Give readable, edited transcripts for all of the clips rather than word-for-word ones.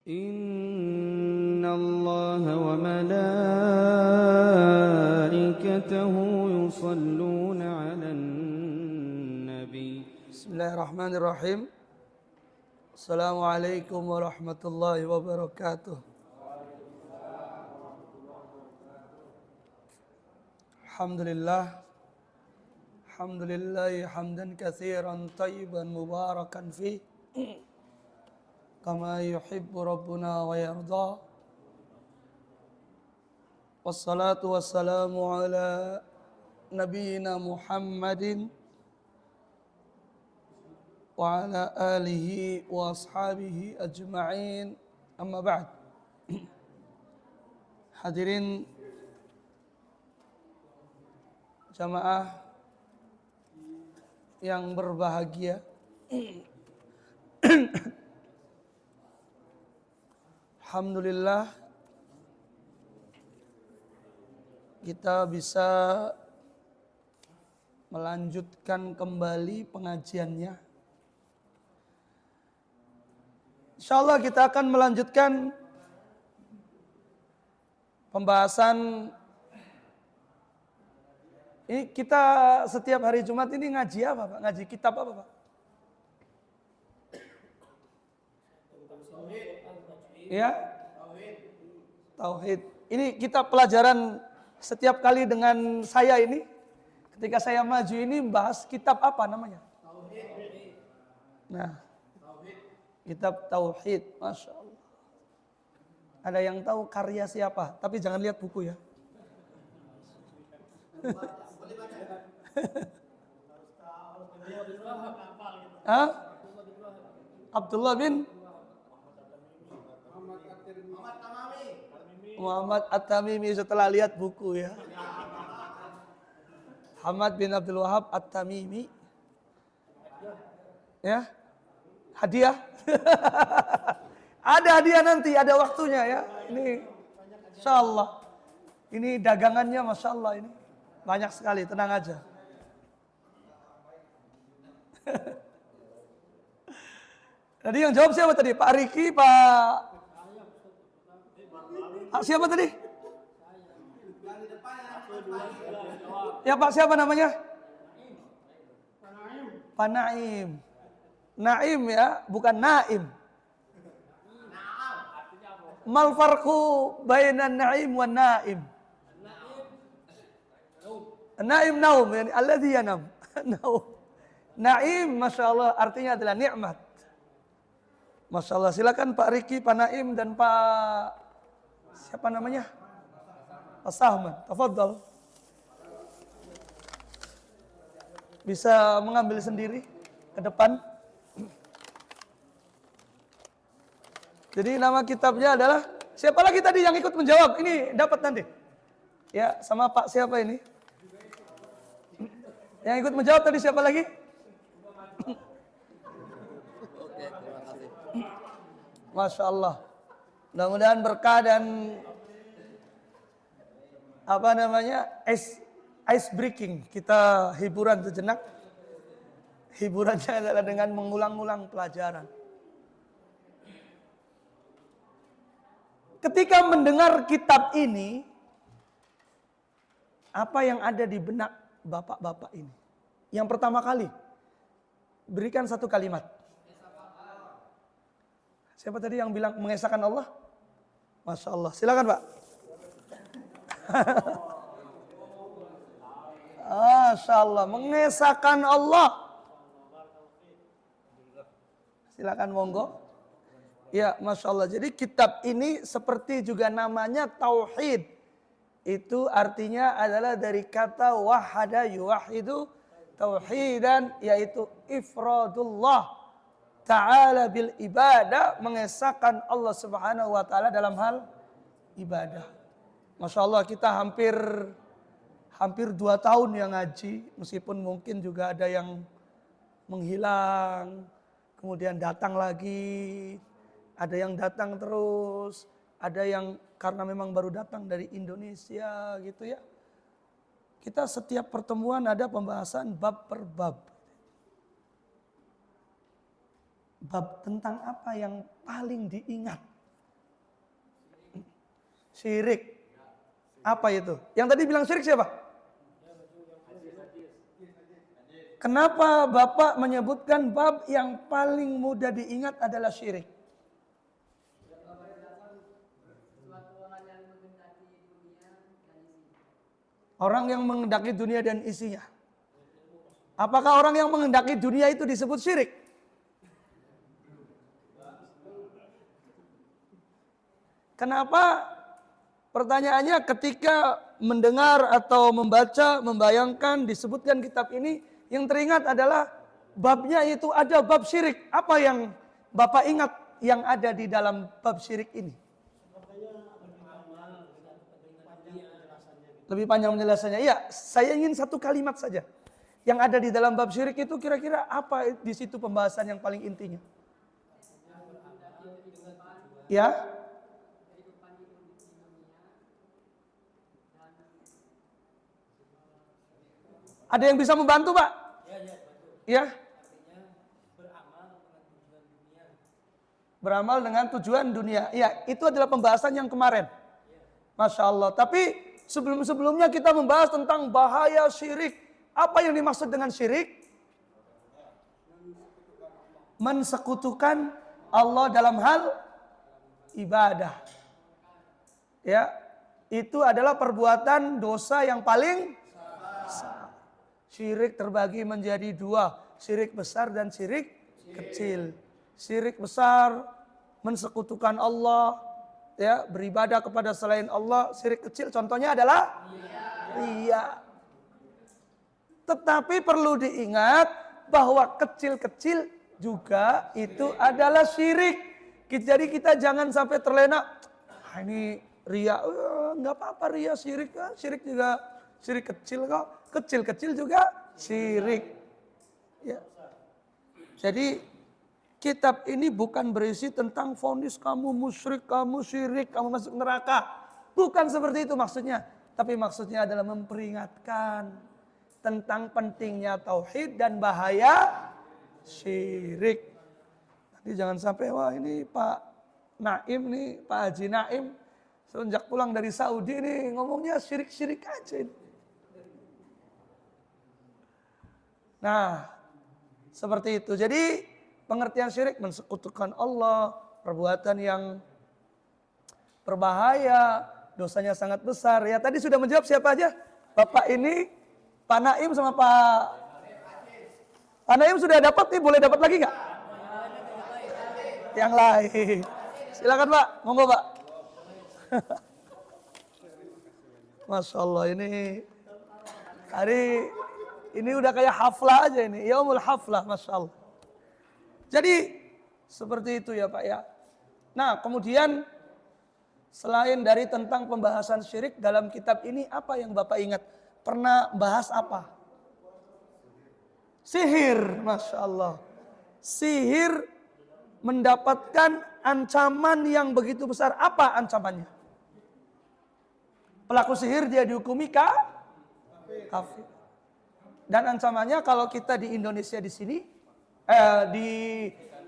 Inna Allah wa malaikatahu yusalluna 'alan nabi. Bismillahirrahmanirrahim. Assalamualaikum warahmatullahi wabarakatuh. Alhamdulillah. Alhamdulillahi hamdan katsiran tayyiban mubarakan fi kama yuhibbu rabbuna wa yarda. Wassalatu wassalamu ala nabiyyina Muhammadin wa ala alihi wa ashabihi ajma'in. Amma ba'd. Hadirin jamaah yang berbahagia. Alhamdulillah kita bisa melanjutkan kembali pengajiannya. Insyaallah kita akan melanjutkan pembahasan ini. Kita setiap hari Jumat ini ngaji apa, Pak? Ngaji kitab apa, Pak? Ya? Tauhid. Ini kita pelajaran setiap kali dengan saya ini. Ketika saya maju ini bahas kitab apa namanya? Tauhid. Nah, kitab Tauhid. Masya Allah. Ada yang tahu karya siapa? Tapi jangan lihat buku ya. Abdullah bin Muhammad At-Tamimi. Setelah lihat buku ya. Muhammad bin Abdul Wahab At-Tamimi. Ya. Hadiah. Ada hadiah nanti, ada waktunya ya. Ini insyaallah. Ini dagangannya Masya Allah ini. Banyak sekali, tenang aja. Tadi yang jawab siapa tadi? Pak Riki, Pak siapa tadi? Ya Pak siapa namanya? Pak Naim. Naim ya, bukan Naim. Mal farqu bainan Naim wa Naim? Naim naum, yani alladhi yanam. Naum. Naim Masya Allah artinya adalah nikmat. Masya Allah, silakan Pak Riki, Pak Naim dan Pak siapa namanya? Pak Sahman, tafadhal. Bisa mengambil sendiri ke depan. Jadi nama kitabnya adalah, siapa lagi tadi yang ikut menjawab? Ini dapat nanti. Ya, sama Pak siapa ini? Yang ikut menjawab tadi siapa lagi? Masya Allah. Mudah-mudahan berkah dan ice breaking. Kita hiburan sejenak. Hiburannya adalah dengan mengulang-ulang pelajaran. Ketika mendengar kitab ini, apa yang ada di benak bapak-bapak ini? Yang pertama kali, berikan satu kalimat. Siapa tadi yang bilang mengesahkan Allah? Masya Allah, silakan Pak. Masya Allah, mengesahkan Allah. Silakan monggo. Ya, Masya Allah. Jadi kitab ini seperti juga namanya Tauhid. Itu artinya adalah dari kata wahada yuwahidu tauhidan, yaitu ifradullah ta'ala bil ibadah, mengesahkan Allah Subhanahu wa taala dalam hal ibadah. Masya Allah, kita hampir 2 tahun yang ngaji, meskipun mungkin juga ada yang menghilang, kemudian datang lagi, ada yang datang terus, ada yang karena memang baru datang dari Indonesia gitu ya. Kita setiap pertemuan ada pembahasan bab per bab. Bab tentang apa yang paling diingat syirik. Apa itu? Yang tadi bilang syirik siapa? Kenapa Bapak menyebutkan bab yang paling mudah diingat adalah syirik? Orang yang menghendaki dunia dan isinya. Apakah orang yang menghendaki dunia itu disebut syirik? Kenapa? Pertanyaannya ketika mendengar atau membaca, membayangkan disebutkan kitab ini, yang teringat adalah babnya itu ada bab syirik. Apa yang Bapak ingat yang ada di dalam bab syirik ini? Lebih panjang penjelasannya. Iya, saya ingin satu kalimat saja. Yang ada di dalam bab syirik itu kira-kira apa di situ pembahasan yang paling intinya? Ya. Ada yang bisa membantu, Pak? Ya. Beramal dengan tujuan dunia. Ya, itu adalah pembahasan yang kemarin. Masya Allah. Tapi sebelum-sebelumnya kita membahas tentang bahaya syirik. Apa yang dimaksud dengan syirik? Mensekutukan Allah dalam hal ibadah. Ya, itu adalah perbuatan dosa yang paling besar. Syirik terbagi menjadi dua, syirik besar dan syirik kecil. Syirik besar mensekutukan Allah, ya, beribadah kepada selain Allah. Syirik kecil contohnya adalah riya. Tetapi perlu diingat bahwa kecil-kecil juga itu adalah syirik. Jadi kita jangan sampai terlena, ini riya, nggak apa-apa riya syirik, syirik juga syirik kecil kok, kecil-kecil juga syirik. Ya. Jadi kitab ini bukan berisi tentang vonis kamu musyrik, kamu syirik, kamu masuk neraka. Bukan seperti itu maksudnya. Tapi maksudnya adalah memperingatkan tentang pentingnya tauhid dan bahaya syirik. Nanti jangan sampai, wah ini Pak Naim nih, Pak Haji Naim sejak pulang dari Saudi nih ngomongnya syirik-syirik aja. Nah, seperti itu. Jadi pengertian syirik mensekutukan Allah, perbuatan yang berbahaya, dosanya sangat besar. Ya tadi sudah menjawab siapa aja? Bapak ini, Pak Naim sama Pak Naim sudah dapat nih, boleh dapat lagi nggak? Yang lain. Silakan Pak, monggo Pak. Masya Allah ini hari ini udah kayak haflah aja ini, yaumul haflah, Masya Allah. Jadi seperti itu ya Pak ya. Nah kemudian selain dari tentang pembahasan syirik dalam kitab ini, apa yang Bapak ingat? Pernah bahas apa? Sihir, Masya Allah. Sihir mendapatkan ancaman yang begitu besar. Apa ancamannya? Pelaku sihir dia dihukumi kafir. Dan ancamannya kalau kita di Indonesia di sini,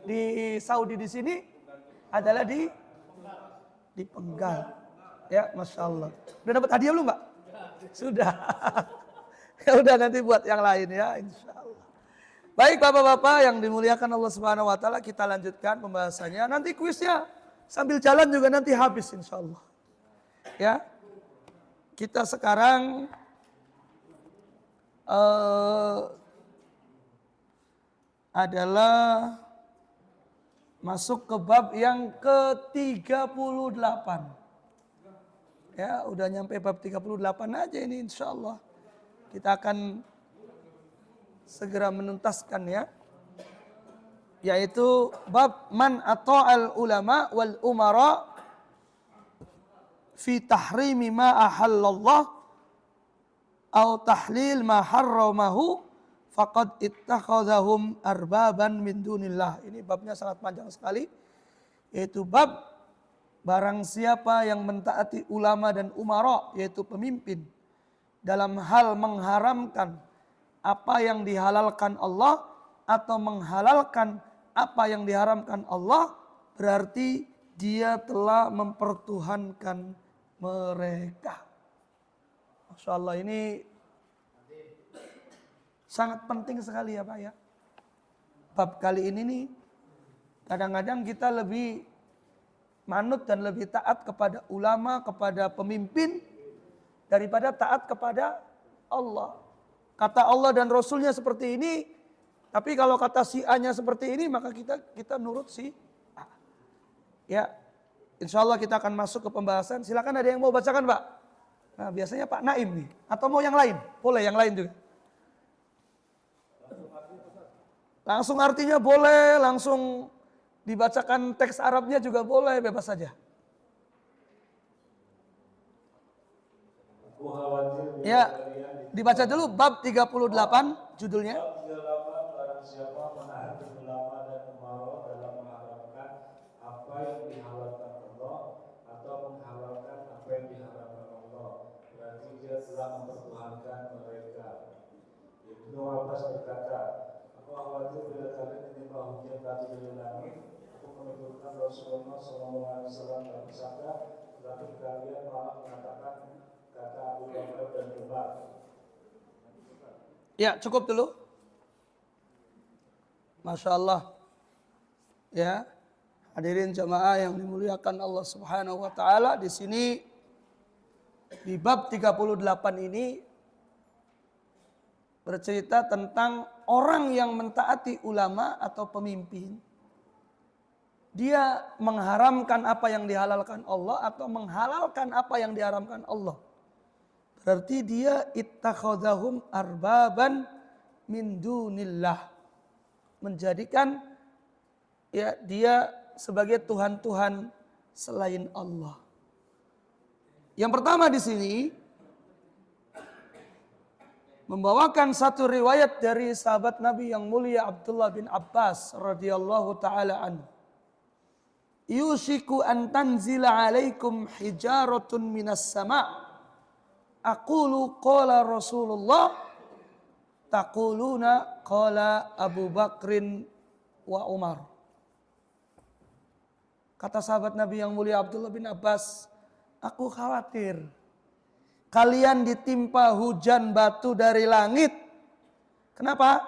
di Saudi di sini adalah dipenggal. Ya, Masya Allah. Udah dapat hadiah belum, Mbak? Sudah. Ya udah nanti buat yang lain ya, insya Allah. Baik Bapak-bapak yang dimuliakan Allah Subhanahu Wa Taala, kita lanjutkan pembahasannya. Nanti kuisnya sambil jalan juga nanti habis, insya Allah. Ya, kita sekarang adalah masuk ke bab yang ke-38. Ya, udah nyampe bab 38 aja ini insya Allah. Kita akan segera menuntaskan ya. Yaitu bab man ata'al ulama wal umara fi tahrimi ma ahallallah au tahlil ma harramahu faqad ittakhadhahum arbaban min dunillah. Ini babnya sangat panjang sekali. Yaitu bab barang siapa yang mentaati ulama dan umara, yaitu pemimpin, dalam hal mengharamkan apa yang dihalalkan Allah atau menghalalkan apa yang diharamkan Allah, berarti dia telah mempertuhankan mereka. Masya Allah, ini sangat penting sekali ya Pak ya. Bab kali ini nih, kadang-kadang kita lebih manut dan lebih taat kepada ulama, kepada pemimpin, daripada taat kepada Allah. Kata Allah dan Rasulnya seperti ini, tapi kalau kata si A-nya seperti ini, maka kita nurut si A. Ya, insya Allah kita akan masuk ke pembahasan. Silakan, ada yang mau bacakan Pak? Nah, biasanya Pak Naim nih, atau mau yang lain? Boleh yang lain juga. Langsung artinya boleh, langsung dibacakan teks Arabnya juga boleh, bebas saja. Ya, dibaca dulu bab 38 judulnya. Bab 38, barang siapa menahan ulama dan umarah dalam mengharamkan apa yang dihalalkan Allah atau menghalalkan apa yang diharamkan Allah, berarti dia telah mempertuhankan mereka. Ibnu Abbas berkata, aku khawatir bila kalian menimba hujan batu dari langit, aku menuturkan Rasulullah SAW bersabda, tetapi kalian malah mengatakan kata Abu Bakar dan Umar. Ya, cukup dulu. Masya Allah. Ya, hadirin jamaah yang dimuliakan Allah Subhanahu wa taala, di sini di bab 38 ini bercerita tentang orang yang mentaati ulama atau pemimpin. Dia mengharamkan apa yang dihalalkan Allah atau menghalalkan apa yang diharamkan Allah. Berarti dia ittakhadhahum arbaban min dunillah. Menjadikan ya dia sebagai tuhan-tuhan selain Allah. Yang pertama di sini membawakan satu riwayat dari sahabat Nabi yang mulia Abdullah bin Abbas radhiyallahu taala anhu. Yushiku an tanzila alaikum hijaratun minas sama'. Aqulu qala Rasulullah, taquluna qala Abu Bakrin wa Umar. Kata sahabat Nabi yang mulia Abdullah bin Abbas, aku khawatir kalian ditimpa hujan batu dari langit. Kenapa?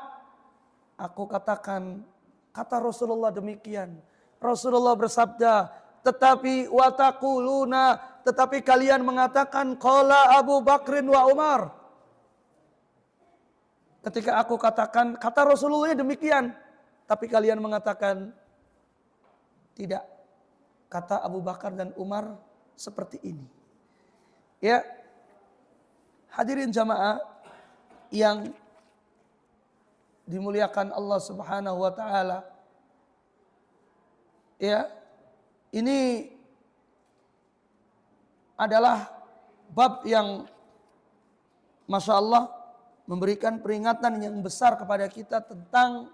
Aku katakan, kata Rasulullah demikian. Rasulullah bersabda, tetapi wataquluna, tetapi kalian mengatakan qala Abu Bakrin wa Umar. Ketika aku katakan, kata Rasulullah demikian, tapi kalian mengatakan tidak. Kata Abu Bakar dan Umar seperti ini. Ya, hadirin jamaah yang dimuliakan Allah Subhanahu wa taala. Ya, ini adalah bab yang Masya Allah memberikan peringatan yang besar kepada kita tentang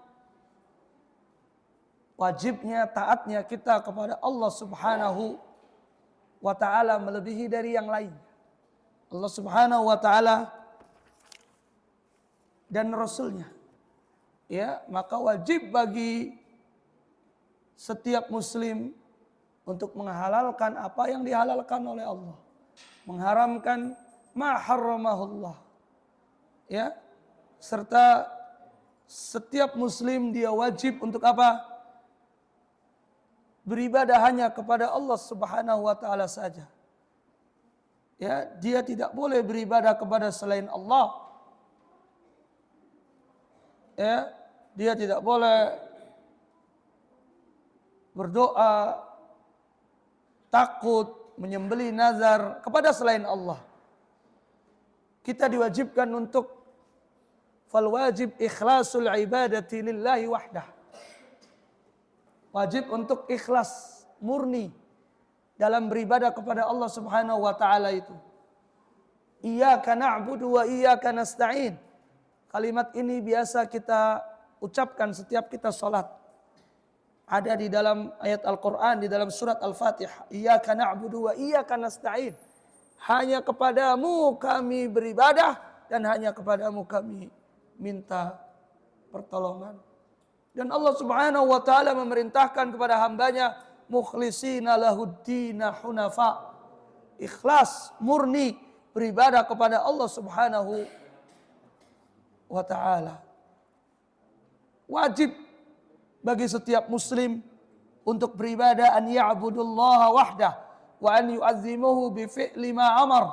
wajibnya taatnya kita kepada Allah Subhanahu wa ta'ala melebihi dari yang lain. Allah Subhanahu wa ta'ala dan Rasulnya. Ya, maka wajib bagi setiap muslim untuk menghalalkan apa yang dihalalkan oleh Allah, mengharamkan ma harramahullah. Ya, serta setiap muslim dia wajib untuk apa? Beribadah hanya kepada Allah Subhanahu wa taala saja. Ya, dia tidak boleh beribadah kepada selain Allah. Ya, dia tidak boleh berdoa, takut, menyembelih nazar kepada selain Allah. Kita diwajibkan untuk fal wajib ikhlasul ibadati lillahi wahdah. Wajib untuk ikhlas murni dalam beribadah kepada Allah Subhanahu wa taala itu. Iyyaka na'budu wa iyyaka nasta'in. Kalimat ini biasa kita ucapkan setiap kita salat. Ada di dalam ayat Al-Quran, di dalam surat Al-Fatihah. Iyyaka na'budu wa iyyaka nasta'in. Hanya kepadamu kami beribadah dan hanya kepadamu kami minta pertolongan. Dan Allah Subhanahu wa taala memerintahkan kepada hambanya mukhlisina lahuddina hunafa. ikhlas, murni beribadah kepada Allah Subhanahu wa ta'ala. Wajib bagi setiap muslim untuk beribadah an ya'budullaha wahdah wa an yu'azzimuhu bi fi'li ma amar.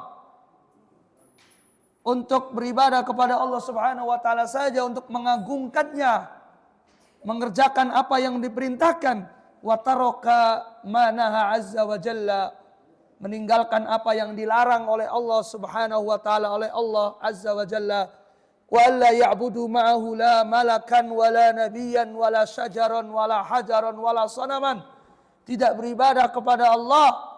Untuk beribadah kepada Allah Subhanahu wa taala saja, untuk mengagungkannya, mengerjakan apa yang diperintahkan, wa taraka ma naha azza wa jalla, meninggalkan apa yang dilarang oleh Allah Subhanahu wa taala, oleh Allah azza wa jalla. Wa alla ya'budu ma'ahu la malakan wala nabiyyan wala syajaran wala hajaran wala sanaman. Tidak beribadah kepada Allah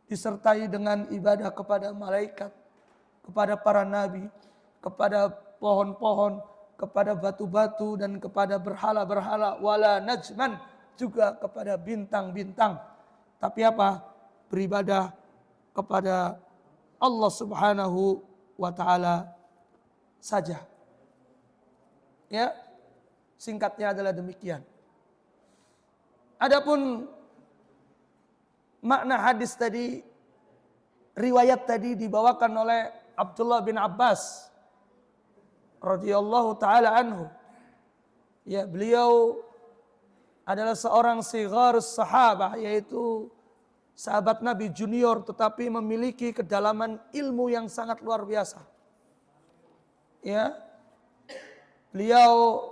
disertai dengan ibadah kepada malaikat, kepada para nabi, kepada pohon-pohon, kepada batu-batu, dan kepada berhala-berhala, wala najman, juga kepada bintang-bintang. Tapi apa? Beribadah kepada Allah Subhanahu wa ta'ala saja. Ya, singkatnya adalah demikian. Adapun makna hadis tadi, riwayat tadi dibawakan oleh Abdullah bin Abbas radhiyallahu taala anhu. Ya, beliau adalah seorang sigharus sahabah, yaitu sahabat Nabi junior, tetapi memiliki kedalaman ilmu yang sangat luar biasa. Ya, beliau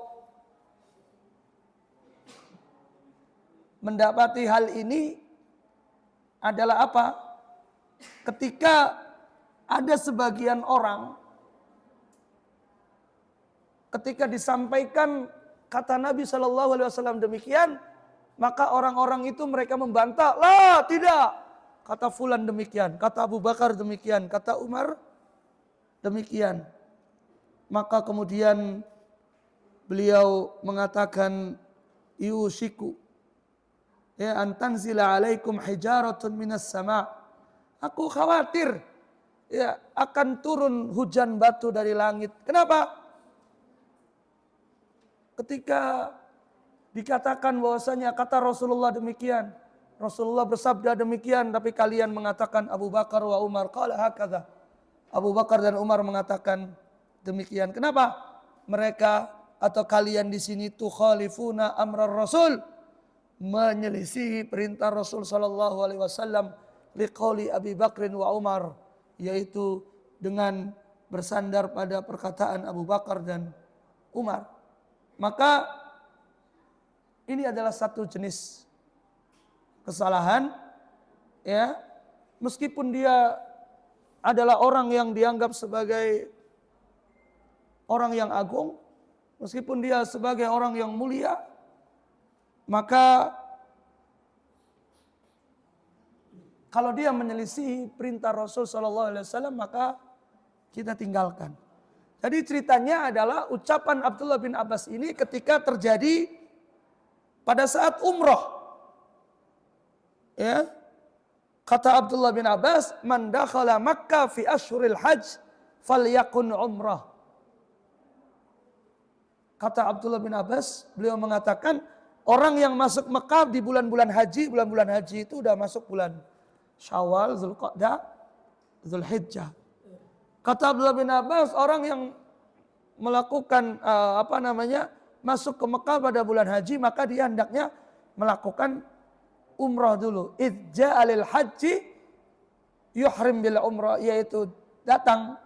mendapati hal ini adalah apa? Ketika ada sebagian orang, ketika disampaikan kata Nabi SAW demikian, maka orang-orang itu mereka membantah, lah tidak, kata fulan demikian, kata Abu Bakar demikian, kata Umar demikian. Maka kemudian beliau mengatakan, yushiku ya antanzila alaikum hijaratun minas sama. Aku khawatir ya akan turun hujan batu dari langit. Kenapa? Ketika dikatakan bahwasanya kata Rasulullah demikian, Rasulullah bersabda demikian, tapi kalian mengatakan Abu Bakar wa Umar qala hakadha. Abu Bakar dan Umar mengatakan demikian. Kenapa? Mereka atau kalian di sini tukhalifuna amrar Rasul, menyelisihi perintah Rasul sallallahu alaihi wasallam, liqauli Abi Bakrin wa Umar, yaitu dengan bersandar pada perkataan Abu Bakar dan Umar. Maka ini adalah satu jenis kesalahan, ya, meskipun dia adalah orang yang dianggap sebagai orang yang agung, meskipun dia sebagai orang yang mulia, maka kalau dia menyelisih perintah Rasul Sallallahu Alaihi Wasallam, maka kita tinggalkan. Jadi ceritanya adalah ucapan Abdullah bin Abbas ini ketika terjadi pada saat umroh. Ya, kata Abdullah bin Abbas, man dakhala Makkah fi ashhuril hajj falyakun umrah. Kata Abdullah bin Abbas, beliau mengatakan orang yang masuk Mekah di bulan-bulan haji itu udah masuk bulan Syawal, Zulqa'dah, Zulhijjah. Kata Abdullah bin Abbas, orang yang melakukan masuk ke Mekah pada bulan haji, maka dia hendaknya melakukan umrah dulu. Idja alil haji yuhrim bil umrah, yaitu datang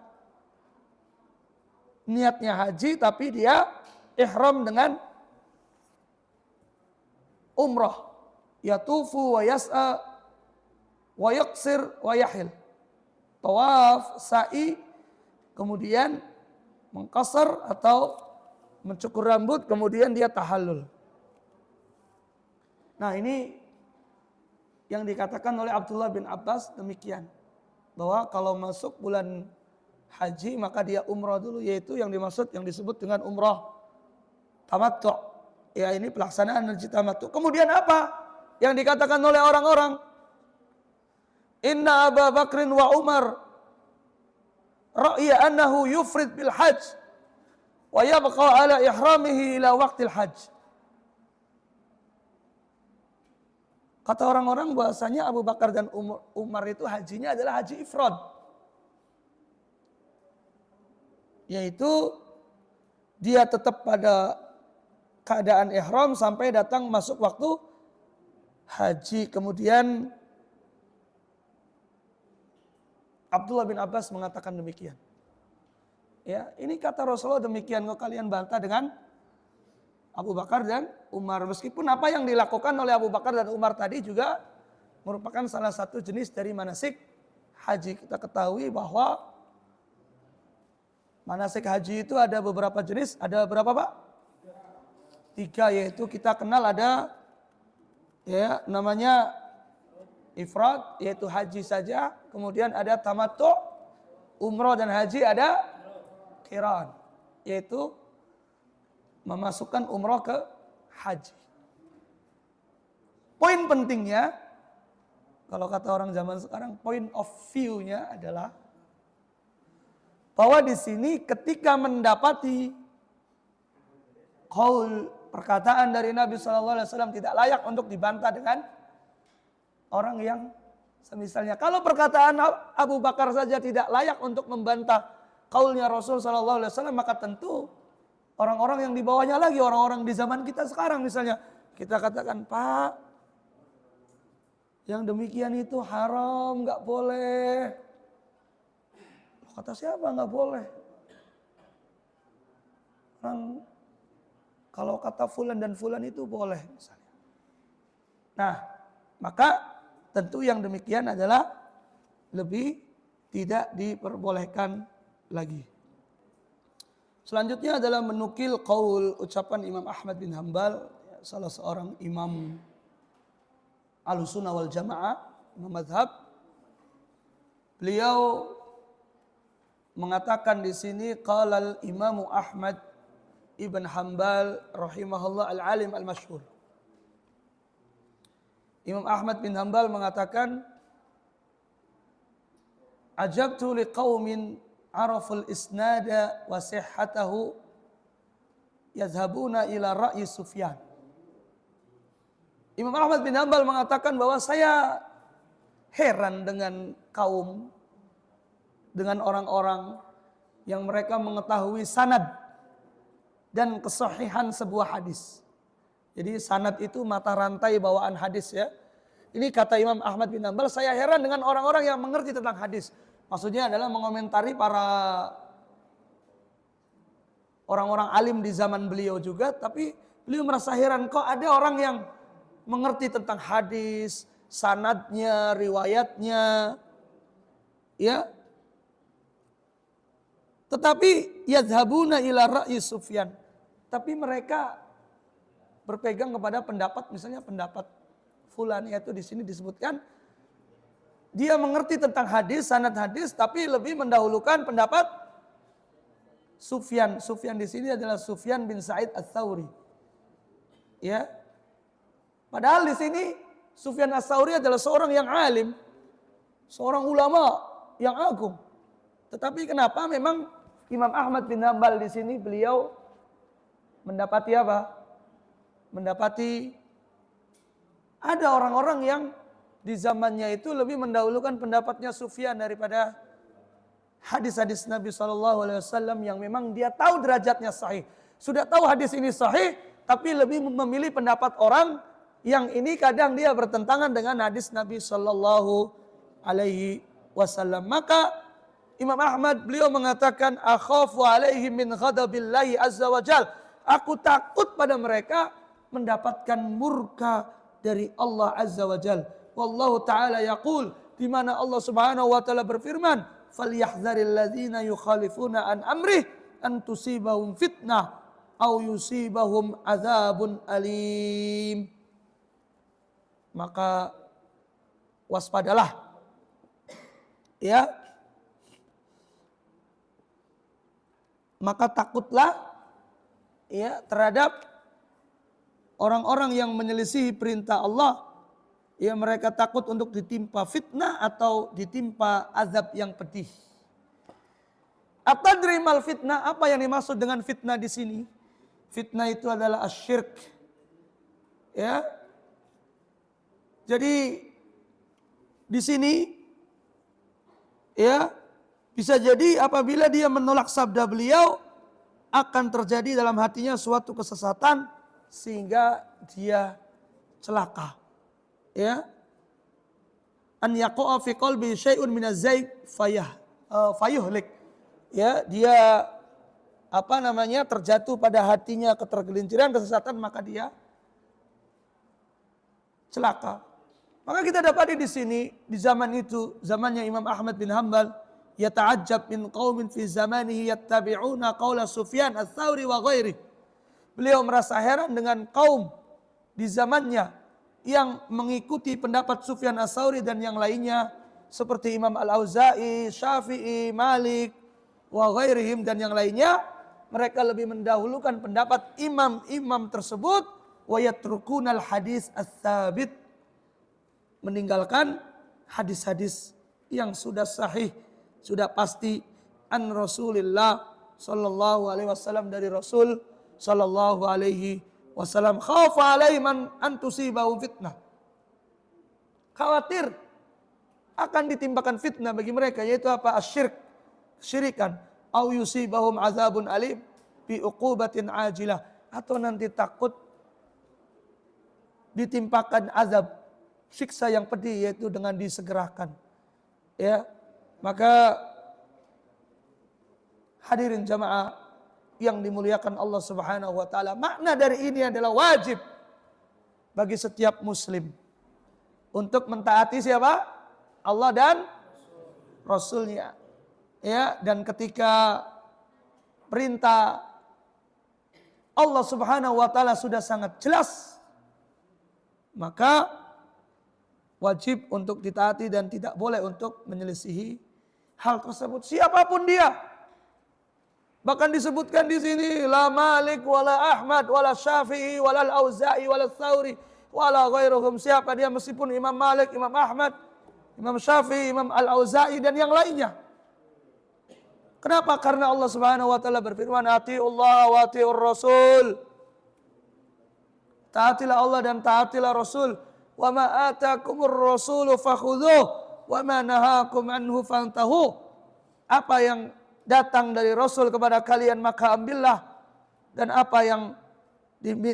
niatnya haji tapi dia ihram dengan umrah. Yatufu wa yas'a wa yaqsir wa yahil. Tawaf, sa'i, kemudian mengqasar atau mencukur rambut, kemudian dia tahallul. Nah, ini yang dikatakan oleh Abdullah bin Abbas demikian, bahwa kalau masuk bulan haji maka dia umrah dulu, yaitu yang dimaksud yang disebut dengan umrah tamattu. Ya, ini pelaksanaan haji tamattu. Kemudian apa yang dikatakan oleh orang-orang? Inna Abu Bakrin wa Umar ra'ya annahu yufrid bil hajj wa yabqa ala ihramihi ila waqtil hajj. Kata orang-orang bahwasanya Abu Bakar dan Umar itu hajinya adalah haji ifrad. Yaitu dia tetap pada keadaan ihram sampai datang masuk waktu haji. Kemudian Abdullah bin Abbas mengatakan demikian. Ya, ini kata Rasulullah demikian, kok kalian bantah dengan Abu Bakar dan Umar. Meskipun apa yang dilakukan oleh Abu Bakar dan Umar tadi juga merupakan salah satu jenis dari manasik haji. Kita ketahui bahwa manasik haji itu ada beberapa jenis. Ada berapa, Pak? 3, yaitu kita kenal ada ya namanya ifrad, yaitu haji saja. Kemudian ada tamattu, umroh dan haji ada qiran, yaitu memasukkan umroh ke haji. Poin pentingnya, kalau kata orang zaman sekarang, point of view-nya adalah bahwa di sini ketika mendapati qaul, perkataan dari Nabi SAW tidak layak untuk dibantah dengan orang yang semisalnya. Kalau perkataan Abu Bakar saja tidak layak untuk membantah qaulnya Rasul SAW, maka tentu orang-orang yang di bawahnya lagi, orang-orang di zaman kita sekarang misalnya, kita katakan, Pak, yang demikian itu haram, nggak boleh. Kata siapa nggak boleh? Orang kalau kata fulan dan fulan itu boleh misalnya. Nah, maka tentu yang demikian adalah lebih tidak diperbolehkan lagi. Selanjutnya adalah menukil qaul, ucapan Imam Ahmad bin Hanbal, salah seorang imam Ahlussunnah wal Jamaah, imam mazhab. Beliau mengatakan di sini qala al-Imam Ahmad ibn Hanbal rahimahullah al-alim al-masyhur. Imam Ahmad bin Hanbal mengatakan, ajabtu liqaumin araful isnada wa sihhatahu yazhabuna ila ra'yi Sufyan. Imam Ahmad bin Hanbal mengatakan bahwa saya heran dengan kaum, dengan orang-orang yang mereka mengetahui sanad dan kesahihan sebuah hadis. Jadi sanad itu mata rantai bawaan hadis ya. Ini kata Imam Ahmad bin Hanbal, saya heran dengan orang-orang yang mengerti tentang hadis. Maksudnya adalah mengomentari para orang-orang alim di zaman beliau juga, tapi beliau merasa heran kok ada orang yang mengerti tentang hadis, sanadnya, riwayatnya, ya. Tetapi yadhabuna ila ra'yi Sufyan. Tapi mereka berpegang kepada pendapat, misalnya pendapat fulan, yaitu di sini disebutkan dia mengerti tentang hadis, sanad hadis, tapi lebih mendahulukan pendapat Sufyan. Sufyan di sini adalah Sufyan bin Sa'id Ats-Tsauri. Ya. Padahal di sini Sufyan Ats-Tsauri adalah seorang yang alim, seorang ulama yang agung. Tetapi kenapa memang Imam Ahmad bin Hanbal di sini beliau mendapati apa? Mendapati ada orang-orang yang di zamannya itu lebih mendahulukan pendapatnya Sufyan daripada hadis-hadis Nabi SAW yang memang dia tahu derajatnya sahih. Sudah tahu hadis ini sahih, tapi lebih memilih pendapat orang yang ini kadang dia bertentangan dengan hadis Nabi SAW. Maka Imam Ahmad beliau mengatakan, akhafu alaihi min ghadabillahi azza wa jal. Aku takut pada mereka mendapatkan murka dari Allah azza wa jal. Wallahu ta'ala yaqul, di mana Allah Subhanahu wa taala berfirman, "Falyahdharil ladzina yukhalifuna an amrih an tusibahum fitnah aw yusibahum adzabun alim." Maka waspadalah. Ya. Maka takutlah ya terhadap orang-orang yang menyelisihi perintah Allah. Ya, mereka takut untuk ditimpa fitnah atau ditimpa azab yang pedih. Atadri mal fitnah, apa yang dimaksud dengan fitnah di sini? Fitnah itu adalah asyirk. Ya. Jadi di sini ya bisa jadi apabila dia menolak sabda beliau akan terjadi dalam hatinya suatu kesesatan sehingga dia celaka. Ya. An yaqa'a fi qalbi syai'un min az-zayg fayuhlik. Ya, dia terjatuh pada hatinya ketergelinciran, kesesatan, maka dia celaka. Maka kita dapati di sini di zaman itu, zamannya Imam Ahmad bin Hanbal, yata'ajjab min qaumin fi zamanihi yattabi'una qaula Sufyan ats-Tsauri wa ghairihi. Beliau merasa heran dengan kaum di zamannya yang mengikuti pendapat Sufyan ats-Tsauri dan yang lainnya seperti Imam Al-Auza'i, Syafi'i, Malik wa ghairihim dan yang lainnya. Mereka lebih mendahulukan pendapat imam-imam tersebut wa yatrukunal hadis ats-tsabit, meninggalkan hadis-hadis yang sudah sahih, sudah pasti an Rasulillah sallallahu alaihi wasallam, dari Rasul sallallahu alaihi wasallam. Khafa alaiman an tusibahum fitnah. Khawatir akan ditimpakan fitnah bagi mereka, yaitu apa? Asyirk, syirikan, au yusibahum azabun alim bi uqubatin ajilah, atau nanti takut ditimpakan azab, siksa yang pedih, yaitu dengan disegerakan. Ya, maka hadirin jamaah yang dimuliakan Allah Subhanahu wa taala, makna dari ini adalah wajib bagi setiap muslim untuk mentaati siapa? Allah dan Rasulnya. Ya, dan ketika perintah Allah Subhanahu wa taala sudah sangat jelas, maka wajib untuk ditaati dan tidak boleh untuk menyelisihi hal tersebut, siapapun dia. Bahkan disebutkan di sini la Malik wala Ahmad wala Syafi'i wala Al-Auza'i wala Tsauri wala ghairuhum. Siapa dia, meskipun Imam Malik, Imam Ahmad, Imam Syafi'i, Imam Al-Auza'i dan yang lainnya. Kenapa? Karena Allah Subhanahu wa taala berfirman, "Atiullah wa atiur Rasul." Taatilah Allah dan taatilah Rasul. "Wa ma atakumur rasulu fakhudhuh wa ma nahakum anhu fantahu." Apa yang datang dari Rasul kepada kalian maka ambillah, dan apa yang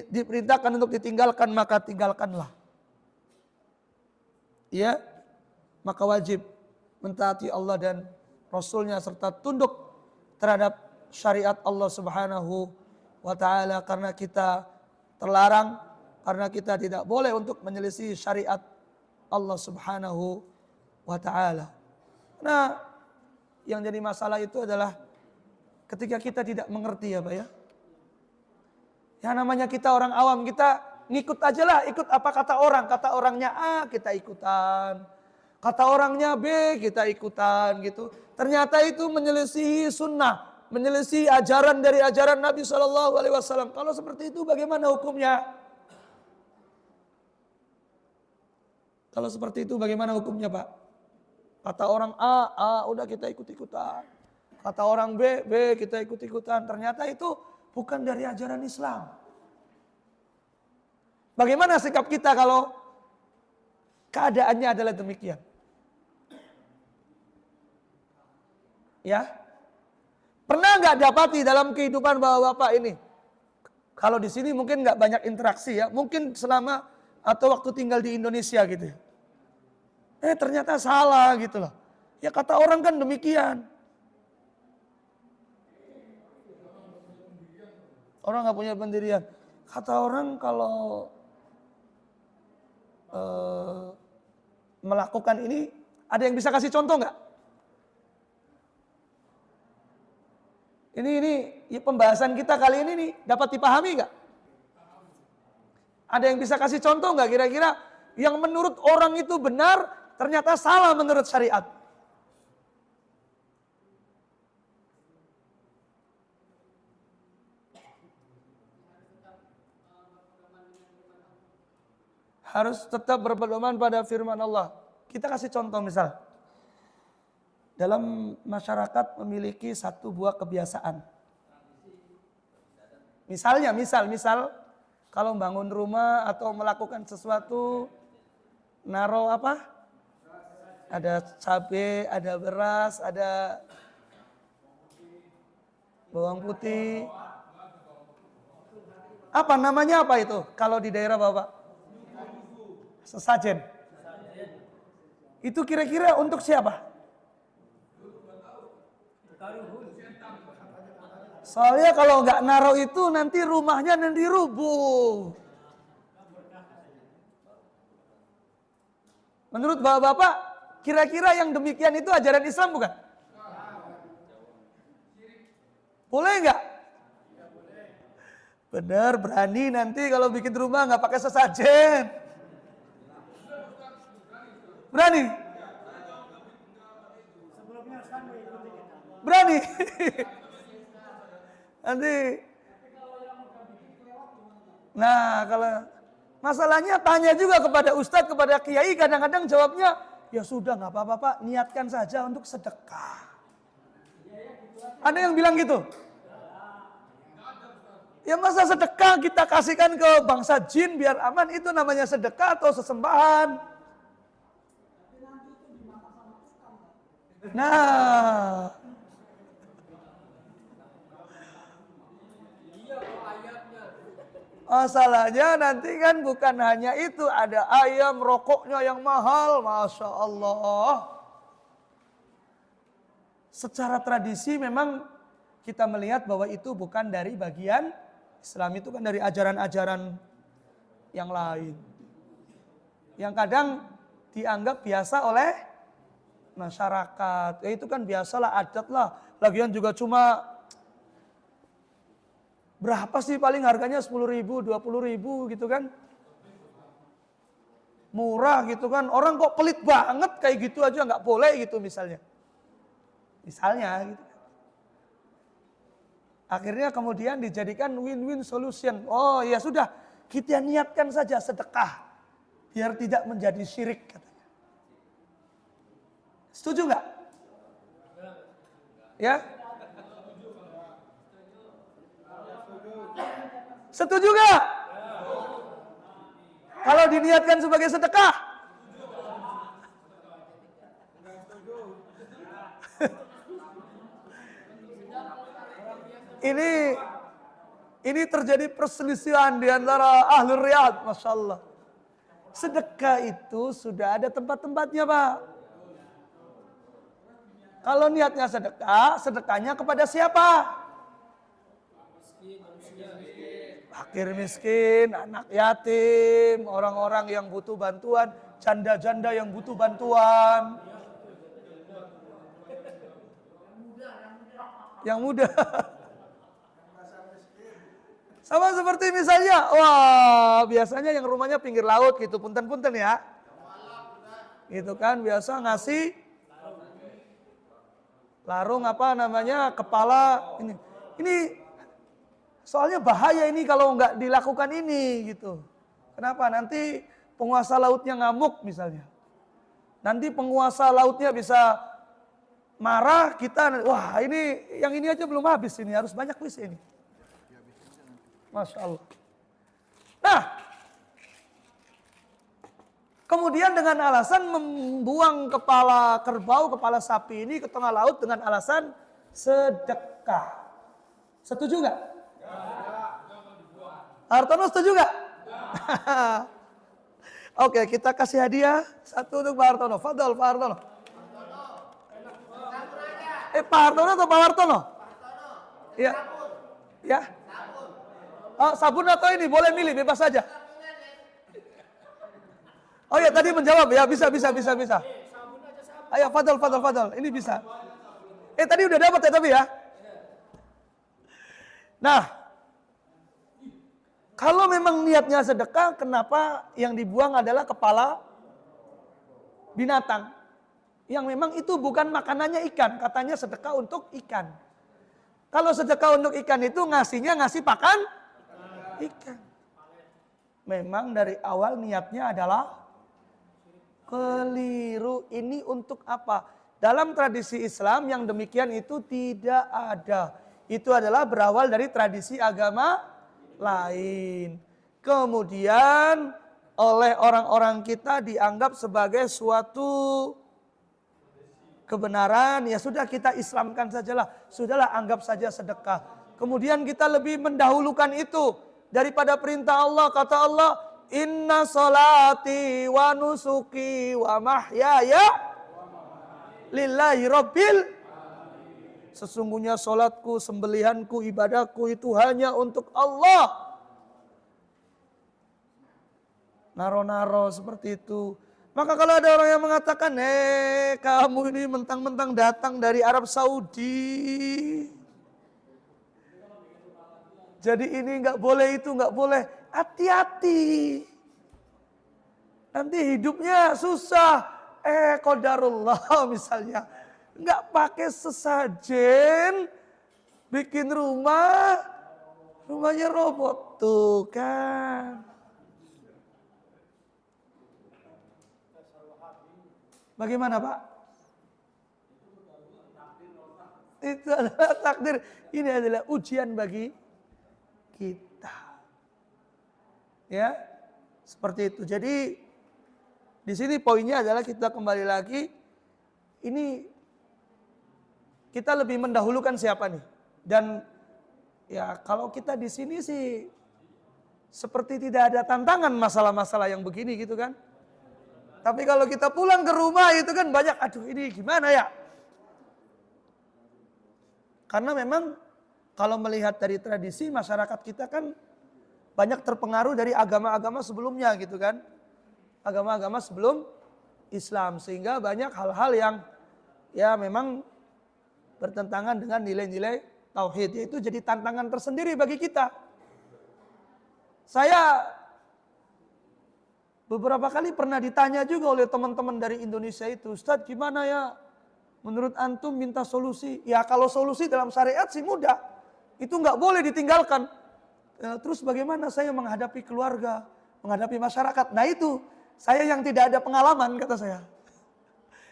diperintahkan untuk ditinggalkan maka tinggalkanlah. Ya, maka wajib mentaati Allah dan Rasulnya serta tunduk terhadap syariat Allah Subhanahu wa taala, karena kita terlarang, karena kita tidak boleh untuk menyelisih syariat Allah Subhanahu wa taala. Nah, yang jadi masalah itu adalah ketika kita tidak mengerti, ya Pak ya. Ya namanya kita orang awam, kita ngikut aja lah, ikut apa kata orang. Kata orangnya A, kita ikutan. Kata orangnya B, kita ikutan gitu. Ternyata itu menyelisihi sunnah, menyelisihi ajaran dari ajaran Nabi SAW. Kalau seperti itu bagaimana hukumnya? Kalau seperti itu bagaimana hukumnya Pak? Kata orang A udah kita ikut-ikutan. Kata orang B kita ikut-ikutan. Ternyata itu bukan dari ajaran Islam. Bagaimana sikap kita kalau keadaannya adalah demikian? Ya, pernah nggak dapati dalam kehidupan bapak-bapak ini? Kalau di sini mungkin nggak banyak interaksi ya, mungkin selama atau waktu tinggal di Indonesia gitu. Ternyata salah gitu loh. Ya kata orang kan demikian. Orang nggak punya pendirian. Kata orang kalau melakukan ini, ada yang bisa kasih contoh nggak? Ini ya pembahasan kita kali ini nih, dapat dipahami nggak? Ada yang bisa kasih contoh nggak kira-kira yang menurut orang itu benar, ternyata salah menurut syariat? Harus tetap berpedoman pada firman Allah. Kita kasih contoh misal. Dalam masyarakat memiliki satu buah kebiasaan. Misal kalau bangun rumah atau melakukan sesuatu, Naro apa? Ada cabai, ada beras, ada bawang putih. Apa namanya apa itu kalau di daerah Bapak? Sesajen. Itu kira-kira untuk siapa? Soalnya kalau nggak naruh itu nanti rumahnya nanti rubuh. Menurut Bapak-bapak, kira-kira yang demikian itu ajaran Islam bukan? Boleh nggak? Benar, berani nanti kalau bikin rumah nggak pakai sesajen. Berani? Berani? Nanti. Nah, kalau masalahnya tanya juga kepada ustadz, kepada kiai, kadang-kadang jawabnya, ya sudah nggak apa-apa Pak, niatkan saja untuk sedekah. Ada yang bilang gitu? Ya masa sedekah kita kasihkan ke bangsa jin biar aman, itu namanya sedekah atau sesembahan? Nah, masalahnya nanti kan bukan hanya itu, ada ayam, rokoknya yang mahal, Masya Allah. Secara tradisi memang kita melihat bahwa itu bukan dari bagian Islam, itu kan dari ajaran-ajaran yang lain. Yang kadang dianggap biasa oleh masyarakat. Ya itu kan biasalah, adat lah. Lagian juga cuma berapa sih paling harganya 10.000, 20.000 gitu kan. Murah gitu kan. Orang kok pelit banget kayak gitu aja nggak boleh gitu misalnya. Misalnya gitu. Akhirnya kemudian dijadikan win-win solution. Oh ya sudah, kita niatkan saja sedekah. Biar tidak menjadi syirik katanya. Setuju nggak? Ya? Setuju nggak? Kalau diniatkan sebagai sedekah? Ini terjadi perselisihan di antara ahlul riyad, Masya Allah. Sedekah itu sudah ada tempat-tempatnya Pak. Kalau niatnya sedekah, sedekahnya kepada siapa? Fakir miskin, anak yatim, orang-orang yang butuh bantuan, janda-janda yang butuh bantuan. Yang muda. Sama seperti misalnya, wah biasanya yang rumahnya pinggir laut gitu, punten-punten ya. Gitu kan, biasa ngasih larung apa namanya, kepala ini. Ini soalnya bahaya ini kalau nggak dilakukan ini gitu. Kenapa? Nanti penguasa lautnya ngamuk misalnya. Nanti penguasa lautnya bisa marah, kita, wah ini yang ini aja belum habis ini, harus banyak wis ini. Masya Allah. Nah, kemudian dengan alasan membuang kepala kerbau, kepala sapi ini ke tengah laut dengan alasan sedekah. Setuju nggak? Hartono setuju nggak? Oke, kita kasih hadiah satu untuk Pak Hartono. Fadol Pak Hartono. Pak Hartono atau Pak Hartono? Iya. Ya. Oh, sabun atau ini boleh milih, bebas saja. Oh ya tadi menjawab ya, bisa. Ayo Fadol. Ini bisa. Tadi udah dapat ya tapi ya. Nah, kalau memang niatnya sedekah, kenapa yang dibuang adalah kepala binatang? Yang memang itu bukan makanannya ikan, katanya sedekah untuk ikan. Kalau sedekah untuk ikan itu ngasih pakan ikan. Memang dari awal niatnya adalah keliru. Ini untuk apa? Dalam tradisi Islam yang demikian itu tidak ada. Itu adalah berawal dari tradisi agama lain. Kemudian oleh orang-orang kita dianggap sebagai suatu kebenaran, ya sudah kita Islamkan sajalah. Sudahlah anggap saja sedekah. Kemudian kita lebih mendahulukan itu daripada perintah Allah. Kata Allah, inna salati wa nusuki wa mahyaya lillahi rabbil. Sesungguhnya solatku, sembelihanku, ibadahku itu hanya untuk Allah. Naro-naro seperti itu. Maka kalau ada orang yang mengatakan, kamu ini mentang-mentang datang dari Arab Saudi, jadi ini nggak boleh, itu nggak boleh. Hati-hati. Nanti hidupnya susah. Qadarullah misalnya. Nggak pakai sesajen, bikin rumah, rumahnya robot. Tuh kan. Bagaimana Pak? Itu adalah takdir. Ini adalah ujian bagi kita. Ya, seperti itu. Jadi di sini poinnya adalah kita kembali lagi. Ini kita lebih mendahulukan siapa nih? Dan ya kalau kita di sini sih seperti tidak ada tantangan masalah-masalah yang begini gitu kan. Tapi kalau kita pulang ke rumah itu kan banyak, aduh ini gimana ya? Karena memang kalau melihat dari tradisi masyarakat kita kan banyak terpengaruh dari agama-agama sebelumnya gitu kan. Agama-agama sebelum Islam. Sehingga banyak hal-hal yang ya memang bertentangan dengan nilai-nilai tauhid. Itu jadi tantangan tersendiri bagi kita. Saya beberapa kali pernah ditanya juga oleh teman-teman dari Indonesia itu, Ustadz gimana ya menurut antum minta solusi? Ya kalau solusi dalam syariat sih mudah, itu nggak boleh ditinggalkan. Terus bagaimana saya menghadapi keluarga, menghadapi masyarakat? Nah itu saya yang tidak ada pengalaman kata saya,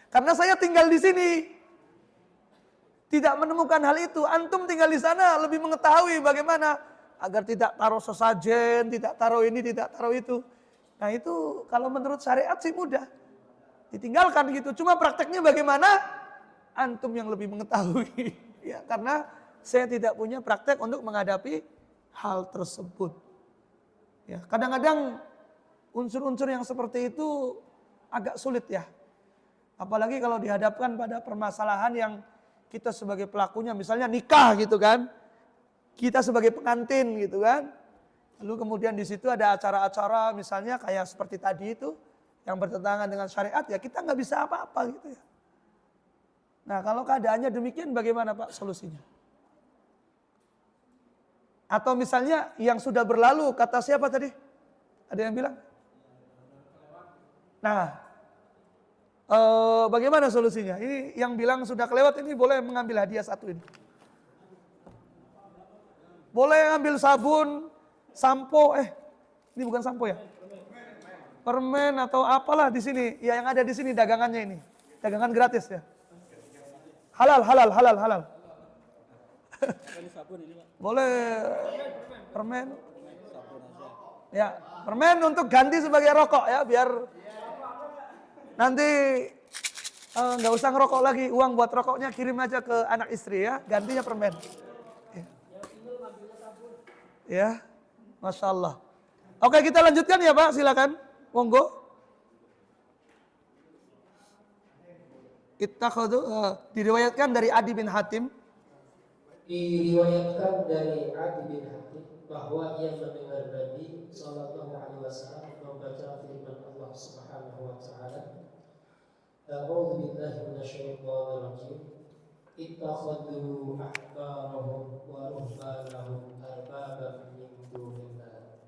karena saya tinggal di sini, tidak menemukan hal itu. Antum tinggal di sana lebih mengetahui bagaimana agar tidak taruh sesajen, tidak taruh ini, tidak taruh itu. Nah itu kalau menurut syariat sih mudah. Ditinggalkan gitu. Cuma prakteknya bagaimana? Antum yang lebih mengetahui. Ya, karena saya tidak punya praktek untuk menghadapi hal tersebut. Ya, kadang-kadang unsur-unsur yang seperti itu agak sulit ya. Apalagi kalau dihadapkan pada permasalahan yang kita sebagai pelakunya, misalnya nikah gitu kan. Kita sebagai pengantin gitu kan. Lalu kemudian di situ ada acara-acara misalnya kayak seperti tadi itu yang bertentangan dengan syariat, ya kita nggak bisa apa-apa gitu ya. Nah kalau keadaannya demikian bagaimana Pak solusinya? Atau misalnya yang sudah berlalu, kata siapa tadi? Ada yang bilang? Nah bagaimana solusinya? Ini yang bilang sudah kelewat ini boleh mengambil hadiah satu ini. Boleh ambil sabun, sampo, ini bukan sampo ya? Permen atau apalah di sini. Ya yang ada di sini dagangannya ini. Dagangan gratis ya. Halal. Boleh permen. Ya, permen untuk ganti sebagai rokok ya, biar nanti nggak usah ngerokok lagi. Uang buat rokoknya kirim aja ke anak istri ya, gantinya permen. Ya. Masya Allah. Oke kita lanjutkan ya Pak, silakan. Monggo. Diriwayatkan dari Adi bin Hatim. Diriwayatkan dari Adi bin Hatim bahwa ia mendengar Nabi Sallallahu Alaihi Wasallam membaca firman Allah Subhanahu Wa Taala. A'udzu billahi minasyaitonir rajim. Ittakhadhu ahbarahum wa ruhbanahum arbaban min dunillah.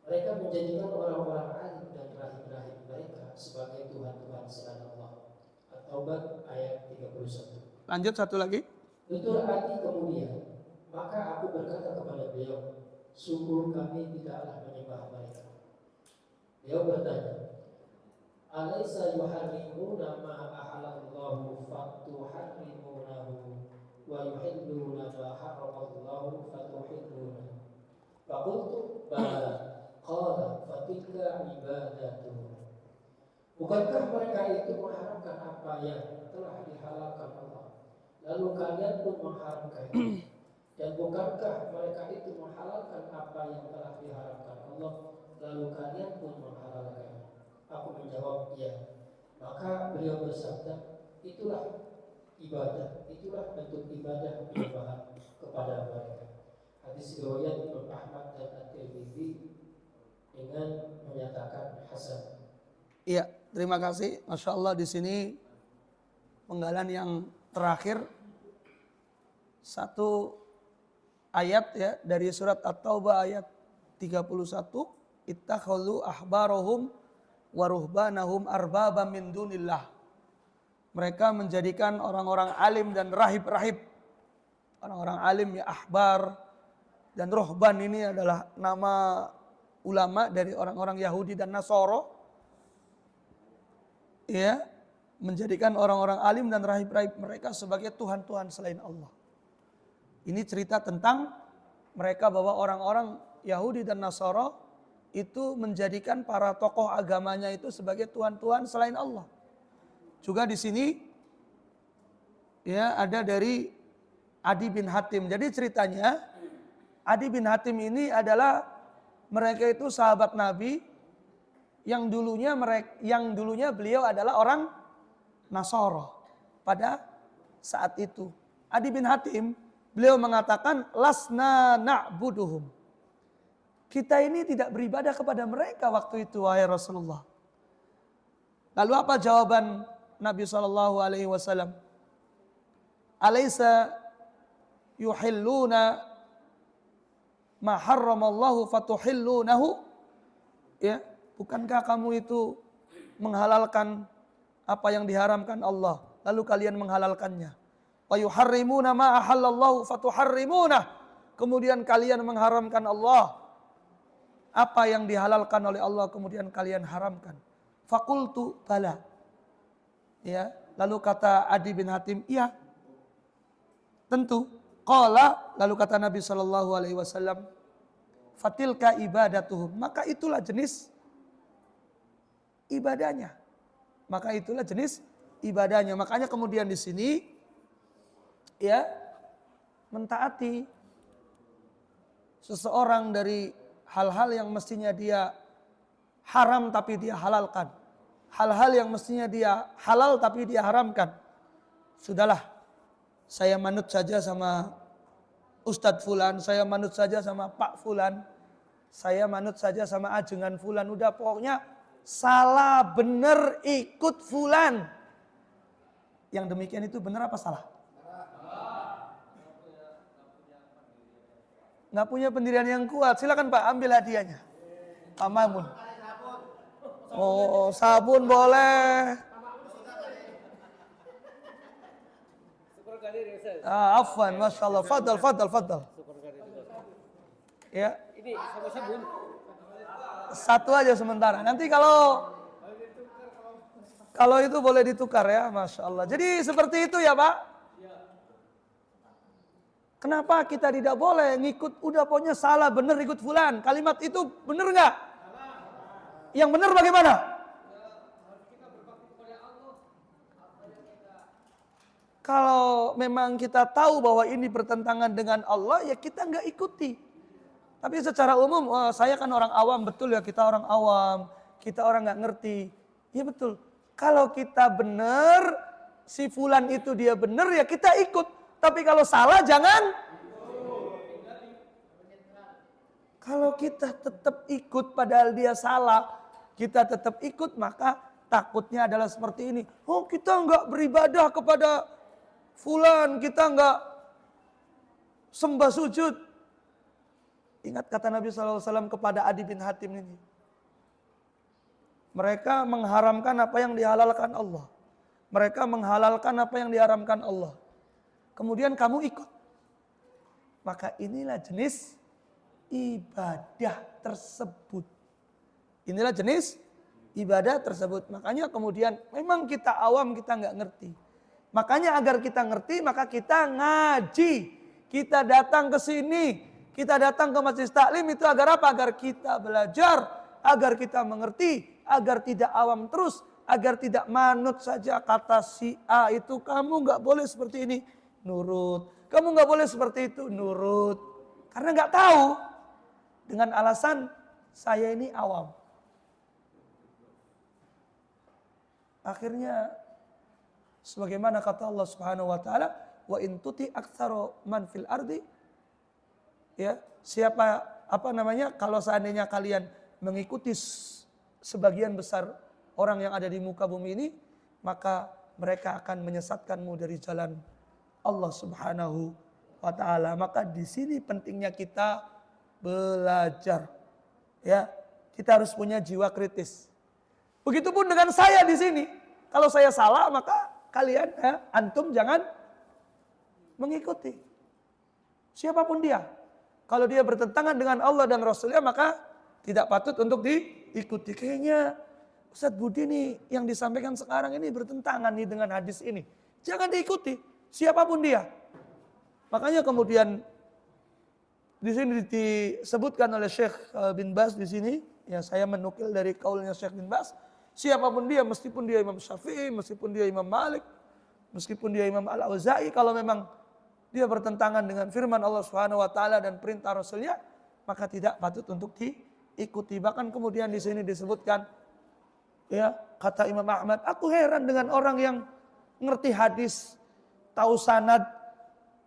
Mereka menjadikan orang-orang alim dan rahib-rahib mereka sebagai Tuhan-Tuhan selain Allah. At-Taubah ayat 31. Lanjut satu lagi. Tutur hati kemudian, maka aku berkata kepada beliau, sungguh kami tidaklah menyembah mereka. Beliau bertanya, alaysa yuharrimuna ma ahalallahu fatuharrimunahu wa yuhilluna ma haramallahu fatuhilluna. Faqultu bala. Qala fatilka ibadatuhum. Bukankah mereka itu mengharamkan apa yang telah dihalalkan Allah, lalu kalian pun mengharamkannya? Dan bukankah mereka itu menghalalkan apa yang telah diharamkan Allah, lalu kalian pun menghalalkannya? Aku menjawab, ya. Maka beliau bersabda, itulah ibadah, itulah bentuk ibadah penyembahan kepada mereka. Hadis riwayat Imam Ahmad dan At-Tirmidzi dengan menyatakan hasan. Iya, terima kasih. Masya Allah di sini penggalan yang terakhir satu ayat ya dari surat At-Taubah ayat 31, ittakhadhu ahbarahum wa ruhbanahum arbaba min dunillah. Mereka menjadikan orang-orang alim dan rahib-rahib. Orang-orang alim ya ahbar dan ruhban ini adalah nama ulama dari orang-orang Yahudi dan Nasoro. Ya, menjadikan orang-orang alim dan rahib-rahib mereka sebagai tuhan-tuhan selain Allah. Ini cerita tentang mereka bahwa orang-orang Yahudi dan Nasara itu menjadikan para tokoh agamanya itu sebagai tuhan-tuhan selain Allah. Juga di sini ya ada dari Adi bin Hatim. Jadi ceritanya Adi bin Hatim ini adalah mereka itu sahabat Nabi yang dulunya beliau adalah orang Nasara pada saat itu. Adi bin Hatim beliau mengatakan lasna na'buduhum. Kita ini tidak beribadah kepada mereka waktu itu wahai Rasulullah. Lalu apa jawaban Nabi SAW? Alaysa yuhilluna ma harramallahu fatuhillunahu? Ya, bukankah kamu itu menghalalkan apa yang diharamkan Allah, lalu kalian menghalalkannya? Wa yuharrimuna ma ahallallahu fatuharrimunah. Kemudian kalian mengharamkan Allah apa yang dihalalkan oleh Allah, kemudian kalian haramkan. Fakultu bala. Ya, lalu kata Adi bin Hatim, iya, tentu. Qala, lalu kata Nabi SAW, fatilka ibadatuhum. Maka itulah jenis ibadahnya. Maka itulah jenis ibadahnya. Makanya kemudian di sini, ya, mentaati seseorang dari hal-hal yang mestinya dia haram tapi dia halalkan. Hal-hal yang mestinya dia halal tapi dia haramkan. Sudahlah, saya manut saja sama Ustadz Fulan, saya manut saja sama Pak Fulan, saya manut saja sama ajengan Fulan. Udah pokoknya salah benar ikut Fulan. Yang demikian itu benar apa salah? Nggak punya pendirian yang kuat, silakan Pak ambil hadiahnya. Pak Mamun. Oh, sabun boleh. Afwan, masya Allah. Fadal. Ya. Ini sama sabun. Satu aja sementara. Nanti kalau itu boleh ditukar ya, masya Allah. Jadi seperti itu ya Pak. Kenapa kita tidak boleh ngikut, udah pokoknya salah bener ikut fulan. Kalimat itu bener nggak? Yang bener bagaimana? Kalau memang kita tahu bahwa ini bertentangan dengan Allah, ya kita nggak ikuti. Tapi secara umum, saya kan orang awam, betul ya, kita orang awam, kita orang nggak ngerti. Ya betul. Kalau kita bener, si fulan itu dia bener, ya kita ikut. Tapi kalau salah jangan. Kalau kita tetap ikut padahal dia salah, kita tetap ikut, maka takutnya adalah seperti ini. Oh, kita nggak beribadah kepada fulan, kita nggak sembah sujud. Ingat kata Nabi SAW kepada Adi bin Hatim ini. Mereka mengharamkan apa yang dihalalkan Allah. Mereka menghalalkan apa yang diharamkan Allah. Kemudian kamu ikut. Maka inilah jenis ibadah tersebut. Inilah jenis ibadah tersebut. Makanya kemudian memang kita awam, kita nggak ngerti. Makanya agar kita ngerti, maka kita ngaji. Kita datang ke sini. Kita datang ke majelis taklim itu agar apa? Agar kita belajar, agar kita mengerti, agar tidak awam terus, agar tidak manut saja kata si A itu, kamu nggak boleh seperti ini, nurut. Kamu nggak boleh seperti itu, nurut. Karena nggak tahu, dengan alasan saya ini awam. Akhirnya sebagaimana kata Allah Subhanahu wa taala, wa in tuti aktsara man fil ardi, ya, siapa kalau seandainya kalian mengikuti sebagian besar orang yang ada di muka bumi ini, maka mereka akan menyesatkanmu dari jalan Allah Subhanahu wa taala. Maka di sini pentingnya kita belajar. Ya, kita harus punya jiwa kritis. Begitupun dengan saya di sini. Kalau saya salah, maka kalian antum jangan mengikuti. Siapapun dia. Kalau dia bertentangan dengan Allah dan Rasulnya, maka tidak patut untuk diikuti. Kayaknya Ustadz Budi nih yang disampaikan sekarang ini bertentangan nih dengan hadis ini. Jangan diikuti, siapapun dia. Makanya kemudian di sini disebutkan oleh Syekh bin Baz di sini, ya saya menukil dari kaulnya Syekh bin Baz. Siapapun dia, meskipun dia Imam Syafi'i, meskipun dia Imam Malik, meskipun dia Imam Al-Auza'i, kalau memang dia bertentangan dengan firman Allah Subhanahu wa taala dan perintah Rasulnya, maka tidak patut untuk diikuti. Bahkan kemudian di sini disebutkan, ya, kata Imam Ahmad, aku heran dengan orang yang ngerti hadis, tahu sanad,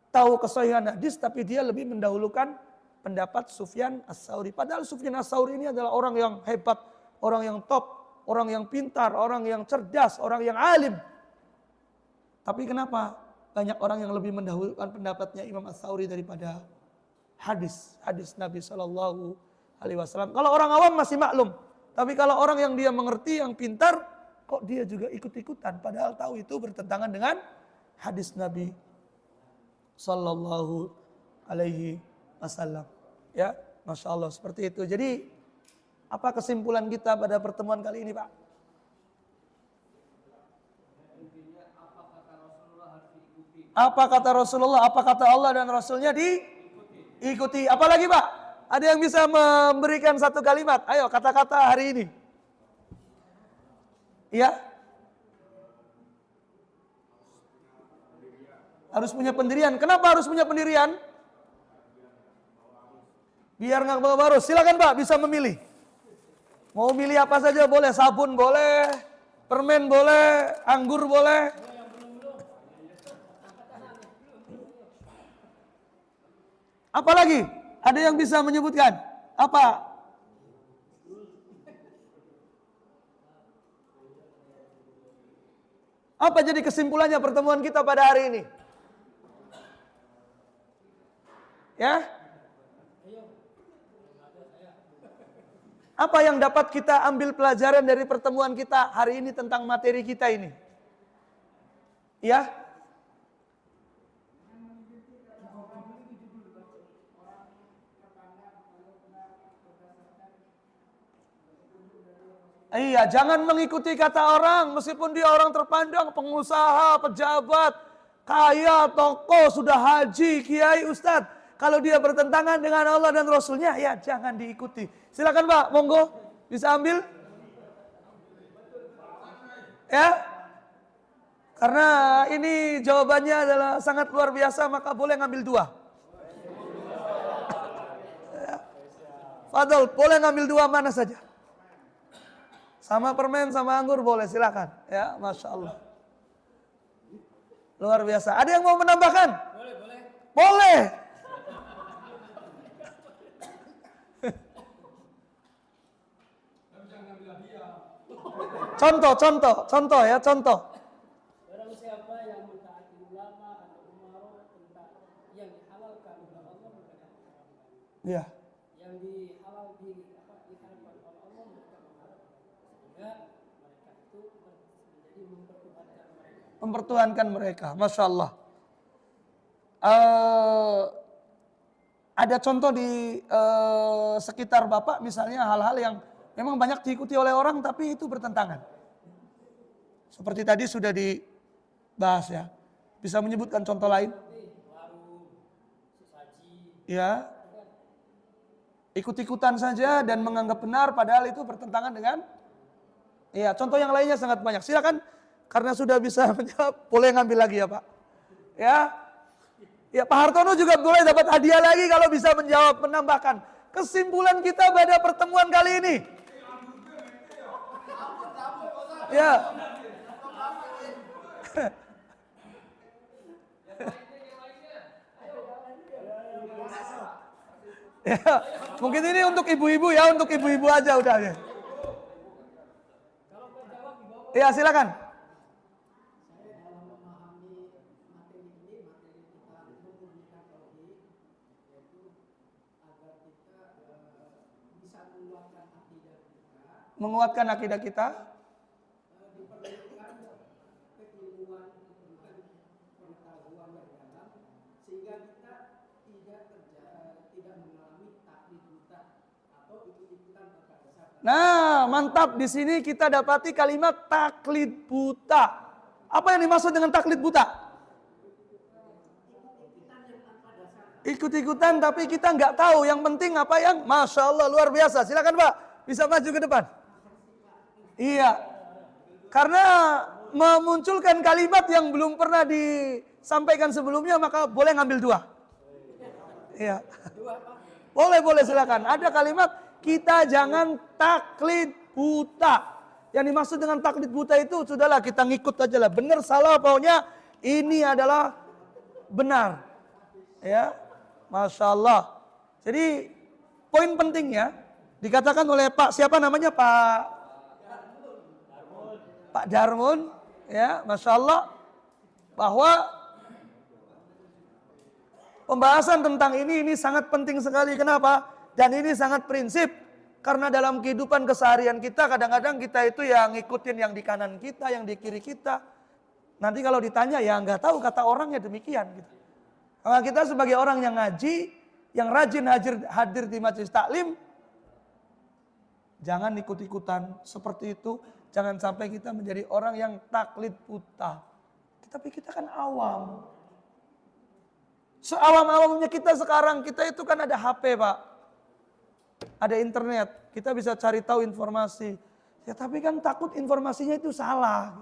tahu kesahihan hadis, tapi dia lebih mendahulukan pendapat Sufyan Ats-Tsauri. Padahal Sufyan Ats-Tsauri ini adalah orang yang hebat, orang yang top, orang yang pintar, orang yang cerdas, orang yang alim. Tapi kenapa banyak orang yang lebih mendahulukan pendapatnya Imam Ats-Tsauri daripada hadis Nabi Shallallahu Alaihi Wasallam? Kalau orang awam masih maklum, tapi kalau orang yang dia mengerti, yang pintar, kok dia juga ikut-ikutan, padahal tahu itu bertentangan dengan hadis Nabi Sallallahu Alaihi Wasallam. Ya, Masya Allah, seperti itu. Jadi apa kesimpulan kita pada pertemuan kali ini, Pak? Apa kata Rasulullah, apa kata Allah dan Rasulnya diikuti. Apalagi, Pak? Ada yang bisa memberikan satu kalimat? Ayo, kata-kata hari ini. Iya? Harus punya pendirian. Kenapa harus punya pendirian? Biar nggak bawa arus. Silakan, Pak, bisa memilih. Mau milih apa saja boleh, sabun boleh, permen boleh, anggur boleh. Apalagi? Ada yang bisa menyebutkan? Apa? Apa jadi kesimpulannya pertemuan kita pada hari ini? Ya? Apa yang dapat kita ambil pelajaran dari pertemuan kita hari ini tentang materi kita ini? Ya? Iya, jangan mengikuti kata orang meskipun dia orang terpandang, pengusaha, pejabat, kaya, tokoh, sudah haji, kiai, ustadz. Kalau dia bertentangan dengan Allah dan Rasulnya, ya jangan diikuti. Silakan, Pak, monggo bisa ambil. Ya, karena ini jawabannya adalah sangat luar biasa, maka boleh ngambil 2. Ya. Fadol, boleh ngambil 2 mana saja. Sama permen, sama anggur boleh, silakan. Ya, Masya Allah. Luar biasa. Ada yang mau menambahkan? Boleh. Contoh ya, contoh. Barang siapa yang mentaati ulama atau umaro tentang yang dihalalkan oleh Allah maka diharamkan. Iya. Yang diharamkan oleh Allah maka mengharamkan. Sehingga mereka itu menjadi Mempertuhankan mereka. Masya Allah. Ada contoh di sekitar Bapak misalnya hal-hal yang memang banyak diikuti oleh orang tapi itu bertentangan. Seperti tadi sudah dibahas ya. Bisa menyebutkan contoh lain? warung, sesaji, Ya. ikut-ikutan saja dan menganggap benar padahal itu bertentangan dengan ya, contoh yang lainnya sangat banyak. Silakan karena sudah bisa menjawab boleh ngambil lagi ya, Pak. Ya. Ya, Pak Hartono juga boleh dapat hadiah lagi kalau bisa menjawab, menambahkan. Kesimpulan kita pada pertemuan kali ini. Ya. Ya, mungkin ini untuk ibu-ibu ya, untuk ibu-ibu aja udah ya. Ya, silakan. Menguatkan akidah kita. Nah, mantap. Di sini kita dapati kalimat taklid buta. Apa yang dimaksud dengan taklid buta? Ikut-ikutan tapi kita nggak tahu. Yang penting apa yang, Masya Allah, luar biasa. Silakan Pak, bisa maju ke depan. Iya, karena memunculkan kalimat yang belum pernah disampaikan sebelumnya, maka boleh ngambil dua. Iya, boleh silakan. Ada kalimat, kita jangan taklid buta. Yang dimaksud dengan taklid buta itu, sudahlah kita ngikut aja lah. Benar salah pokoknya ini adalah benar. Ya, Masya Allah. Jadi poin pentingnya dikatakan oleh Pak, siapa namanya, Pak Darmun, ya, Masya Allah, bahwa pembahasan tentang ini sangat penting sekali. Kenapa? Dan ini sangat prinsip. Karena dalam kehidupan keseharian kita, kadang-kadang kita itu yang ngikutin yang di kanan kita, yang di kiri kita. Nanti kalau ditanya, ya nggak tahu kata orangnya demikian. Gitu. Karena kita sebagai orang yang ngaji, yang rajin hadir di majelis taklim, jangan ikut-ikutan seperti itu. Jangan sampai kita menjadi orang yang taklid buta. Tapi kita kan awam. Seawam-awamnya kita sekarang, kita itu kan ada HP, Pak. Ada internet, kita bisa cari tahu informasi. Ya tapi kan takut informasinya itu salah.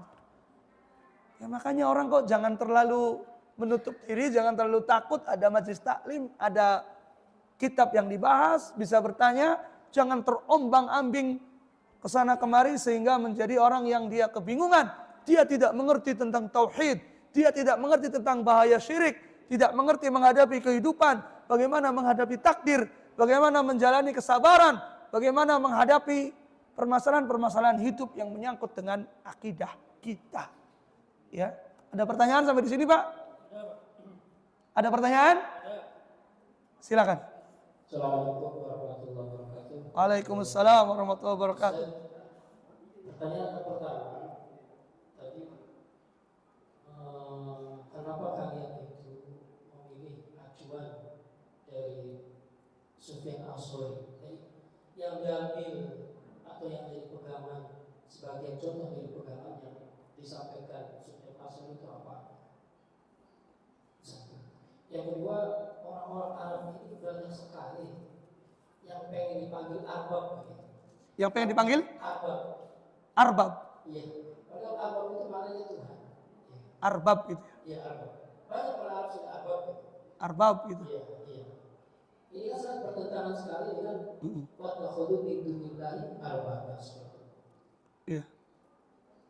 Ya makanya orang kok jangan terlalu menutup diri, jangan terlalu takut. Ada majelis taklim, ada kitab yang dibahas, bisa bertanya. Jangan terombang-ambing kesana kemari sehingga menjadi orang yang dia kebingungan. Dia tidak mengerti tentang tauhid, dia tidak mengerti tentang bahaya syirik, tidak mengerti menghadapi kehidupan, bagaimana menghadapi takdir, bagaimana menjalani kesabaran, bagaimana menghadapi permasalahan-permasalahan hidup yang menyangkut dengan akidah kita. Ya, ada pertanyaan sampai di sini, Pak? Ada pertanyaan? Silakan. Assalamualaikum warahmatullahi wabarakatuh. Waalaikumsalam warahmatullahi wabarakatuh. Pertanyaan pertama, tadi kenapa kalian itu memilih acuan dari Sufyan As-Tsauri yang diambil atau yang jadi pegangan sebagai contoh dari pegangan yang disampaikan Sufyan As-Tsauri itu apa? Satu. Yang kedua, orang-orang Arab ini banyak sekali yang pengen dipanggil arbab. Yang pengen dipanggil? Arbab. Arbab. Iya. Padahal arbab itu maknanya Tuhan. Arbab gitu. Iya, arbab. Banyak orang Arab sudah arbab. Arbab gitu. Iya. Ini kan sangat bertentangan sekali dengan wa takhudhu min dunillahi arbaba. Iya.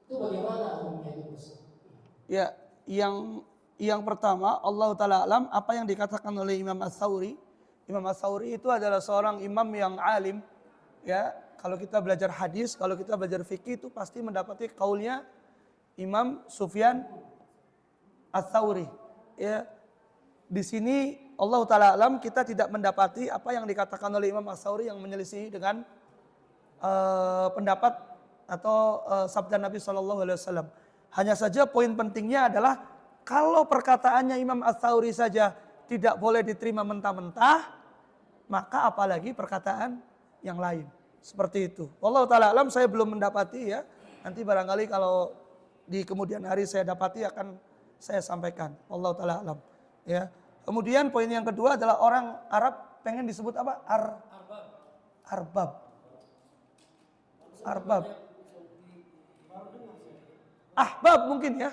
Itu bagaimana hukumnya itu? Ya, yang pertama, Allah Ta'ala alam, apa yang dikatakan oleh Imam As-Tsauri. Imam As-Tsauri itu adalah seorang imam yang alim. Ya, kalau kita belajar hadis, kalau kita belajar fikih itu pasti mendapati kaulnya Imam Sufyan As-Tsauri. Ya, di sini Allah Ta'ala alam kita tidak mendapati apa yang dikatakan oleh Imam As-Tsauri yang menyelisih dengan pendapat atau sabda Nabi SAW. Hanya saja poin pentingnya adalah kalau perkataannya Imam As-Tsauri saja tidak boleh diterima mentah-mentah, maka apalagi perkataan yang lain. Seperti itu. Wallahu ta'ala alam, saya belum mendapati ya. Nanti barangkali kalau di kemudian hari saya dapati akan saya sampaikan. Wallahu ta'ala alam. Ya. Kemudian poin yang kedua adalah orang Arab pengen disebut apa? Arbab. Arbab. Ahbab mungkin ya.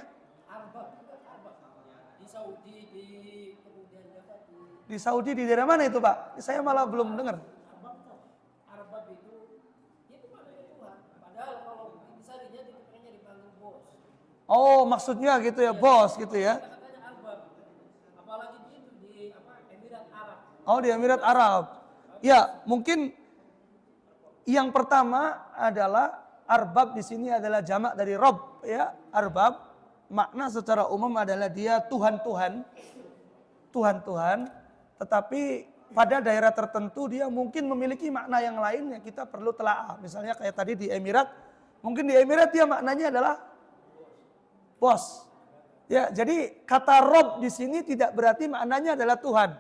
Di Saudi di daerah mana itu Pak? Saya malah belum dengar. Arbab itu Tuhan. Padahal kalau bisa dipikirnya dipanggil bos. Oh maksudnya gitu ya, bos gitu ya. Katanya Arbab. Apalagi di Emirat Arab. Oh di Emirat Arab. Ya mungkin yang pertama adalah arbab di sini adalah jamak dari rob ya. Arbab makna secara umum adalah dia Tuhan-Tuhan. Tuhan-Tuhan. Tetapi pada daerah tertentu dia mungkin memiliki makna yang lain yang kita perlu telaah. Misalnya kayak tadi di Emirat, mungkin di Emirat dia maknanya adalah bos. Ya, jadi kata Rob di sini tidak berarti maknanya adalah Tuhan.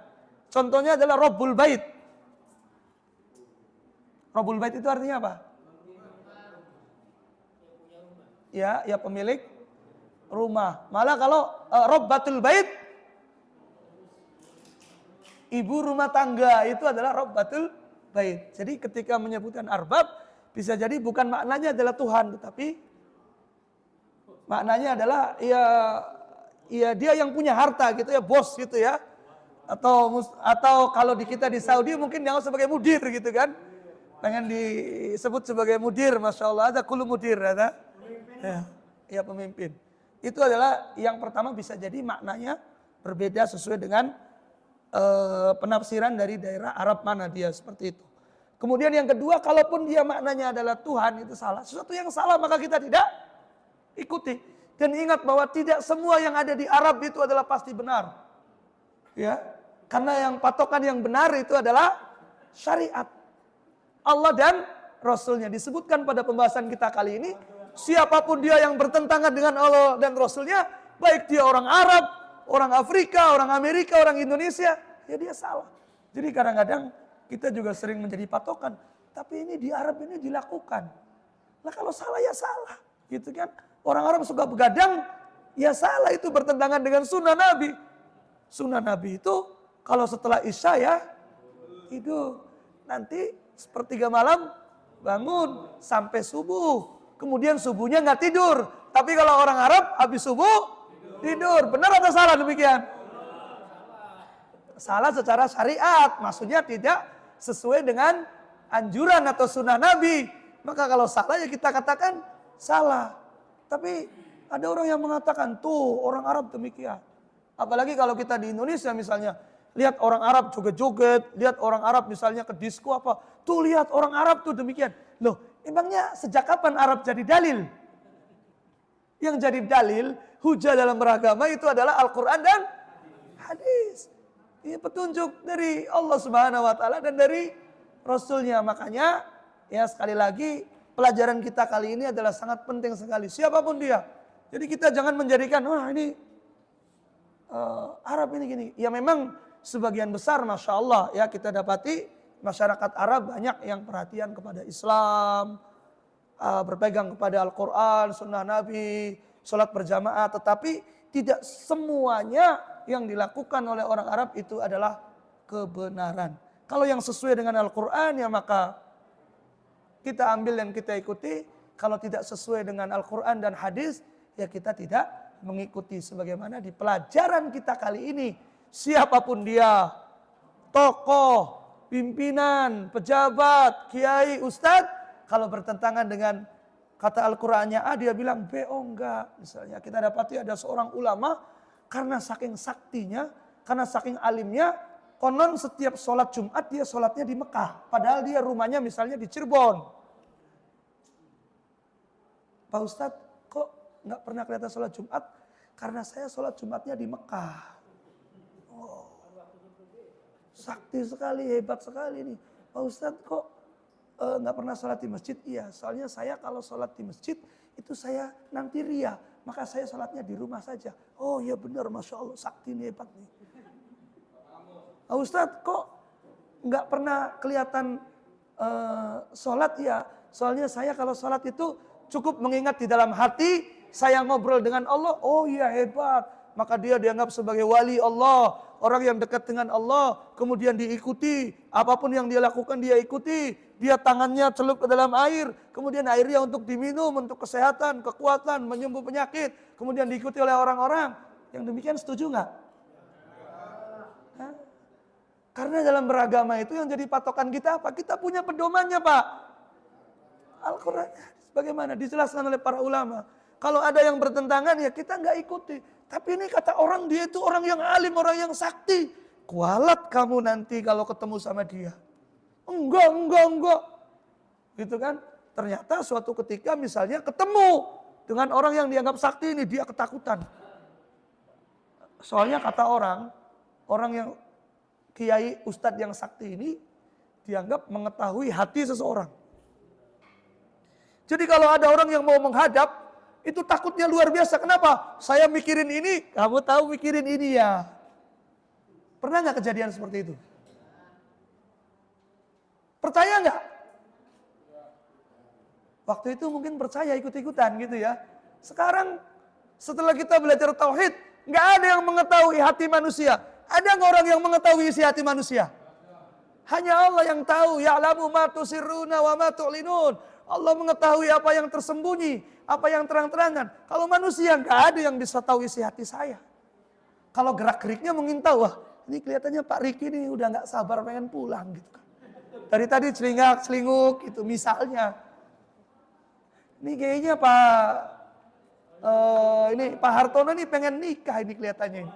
Contohnya adalah Robbul Bait. Robbul Bait itu artinya apa? Ya, ya pemilik rumah. Malah kalau Robbatul Bait, ibu rumah tangga itu adalah Robbatul Bait. Jadi ketika menyebutkan arbab, bisa jadi bukan maknanya adalah Tuhan, tetapi maknanya adalah ya dia yang punya harta gitu ya, bos gitu ya. Atau kalau di kita di Saudi mungkin yang sebagai mudir gitu kan. Pengen disebut sebagai mudir, Masya Allah, ada kulu mudir, ada. Ya pemimpin. Itu adalah yang pertama bisa jadi maknanya berbeda sesuai dengan penafsiran dari daerah Arab mana dia seperti itu. Kemudian yang kedua, kalaupun dia maknanya adalah Tuhan itu salah. Sesuatu yang salah maka kita tidak ikuti. Dan ingat bahwa tidak semua yang ada di Arab itu adalah pasti benar. Ya, karena yang patokan yang benar itu adalah syariat Allah dan Rasulnya. Disebutkan pada pembahasan kita kali ini, siapapun dia yang bertentangan dengan Allah dan Rasulnya, baik dia orang Arab, orang Afrika, orang Amerika, orang Indonesia, ya dia salah. Jadi kadang-kadang kita juga sering menjadi patokan. Tapi ini di Arab ini dilakukan. Nah kalau salah ya salah. Gitu kan. Orang Arab suka begadang, ya salah itu bertentangan dengan sunnah Nabi. Sunnah Nabi itu kalau setelah Isya ya tidur. Nanti sepertiga malam bangun sampai subuh. Kemudian subuhnya nggak tidur. Tapi kalau orang Arab habis subuh tidur. Benar atau salah demikian? Salah secara syariat. Maksudnya tidak sesuai dengan anjuran atau sunnah Nabi. Maka kalau salah ya kita katakan salah. Tapi ada orang yang mengatakan tuh orang Arab demikian. Apalagi kalau kita di Indonesia misalnya. Lihat orang Arab joget-joget. Lihat orang Arab misalnya ke disko apa. Tuh lihat orang Arab tuh demikian. Loh emangnya sejak kapan Arab jadi dalil? Yang jadi dalil, hujah dalam beragama itu adalah Al-Quran dan hadis. Ini petunjuk dari Allah Subhanahu Wa Taala dan dari Rasulnya. Makanya ya sekali lagi pelajaran kita kali ini adalah sangat penting sekali. Siapapun dia. Jadi kita jangan menjadikan, wah ini Arab ini gini. Ya memang sebagian besar Masya Allah ya kita dapati masyarakat Arab banyak yang perhatian kepada Islam. Berpegang kepada Al-Quran, Sunnah Nabi, sholat berjamaah. Tetapi tidak semuanya yang dilakukan oleh orang Arab itu adalah kebenaran. Kalau yang sesuai dengan Al-Quran ya maka kita ambil dan kita ikuti. Kalau tidak sesuai dengan Al-Quran dan hadis ya kita tidak mengikuti. Sebagaimana di pelajaran kita kali ini. Siapapun dia, tokoh, pimpinan, pejabat, kiai, ustadz. Kalau bertentangan dengan kata Al-Qur'annya A, dia bilang B, oh enggak. Misalnya kita dapati ada seorang ulama, karena saking saktinya, karena saking alimnya, konon setiap sholat Jumat dia sholatnya di Mekah. Padahal dia rumahnya misalnya di Cirebon. Pak Ustadz, kok enggak pernah kelihatan sholat Jumat? Karena saya sholat Jumatnya di Mekah. Oh, sakti sekali, hebat sekali nih. Pak Ustadz, kok nggak pernah sholat di masjid? Iya, soalnya saya kalau sholat di masjid itu saya nanti ria, maka saya sholatnya di rumah saja. Oh iya benar, Masya Allah, sakti nih, hebat nih. Ustadz kok nggak pernah kelihatan sholat? Ya soalnya saya kalau sholat itu cukup mengingat di dalam hati, saya ngobrol dengan Allah. Oh iya hebat, maka dia dianggap sebagai wali Allah, orang yang dekat dengan Allah, kemudian diikuti, apapun yang dia lakukan dia ikuti, dia tangannya celup ke dalam air, kemudian airnya untuk diminum, untuk kesehatan, kekuatan, menyembuh penyakit, kemudian diikuti oleh orang-orang. Yang demikian setuju nggak? Hah? Karena dalam beragama itu yang jadi patokan kita apa? Kita punya pedomannya, Pak. Al-Quran, bagaimana dijelaskan oleh para ulama. Kalau ada yang bertentangan ya kita nggak ikuti. Tapi ini kata orang dia itu orang yang alim, orang yang sakti. Kualat kamu nanti kalau ketemu sama dia. Enggak. Gitu kan. Ternyata suatu ketika misalnya ketemu dengan orang yang dianggap sakti ini, dia ketakutan. Soalnya kata orang yang kiai ustadz yang sakti ini dianggap mengetahui hati seseorang. Jadi kalau ada orang yang mau menghadap, itu takutnya luar biasa. Kenapa? Saya mikirin ini, kamu tahu mikirin ini ya. Pernah nggak kejadian seperti itu? Percaya nggak? Waktu itu mungkin percaya ikut-ikutan gitu ya. Sekarang setelah kita belajar tauhid, nggak ada yang mengetahui hati manusia. Ada nggak orang yang mengetahui isi hati manusia? Hanya Allah yang tahu. Ya'lamu ma tusirruna wa ma tu'linun. Allah mengetahui apa yang tersembunyi, apa yang terang-terangan. Kalau manusia nggak ada yang bisa tahu isi hati saya. Kalau gerak-geriknya mungkin tahu, wah ini kelihatannya Pak Riki ini udah nggak sabar pengen pulang gitu kan. Dari tadi celingak-celinguk gitu misalnya. Ini kayaknya Pak Hartono ini pengen nikah ini kelihatannya.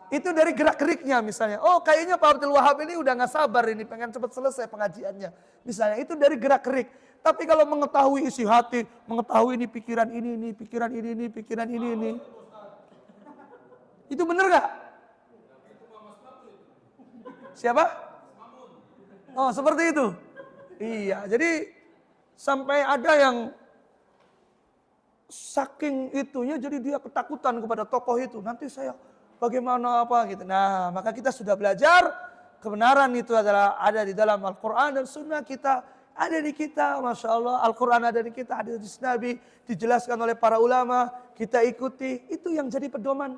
Itu dari gerak-geriknya misalnya. Oh kayaknya Pak Abdul Wahab ini udah gak sabar ini, pengen cepat selesai pengajiannya. Misalnya itu dari gerak-gerik. Tapi kalau mengetahui isi hati, mengetahui ini pikiran ini, pikiran ini, pikiran ini. Itu benar gak? Siapa? Oh seperti itu. Iya, jadi sampai ada yang saking itunya jadi dia ketakutan kepada tokoh itu. Nanti saya bagaimana apa gitu. Nah, maka kita sudah belajar kebenaran itu adalah ada di dalam Al-Quran dan Sunnah kita ada di kita. Masya Allah, Al-Quran ada di kita, ada di Nabi, dijelaskan oleh para ulama, kita ikuti. Itu yang jadi pedoman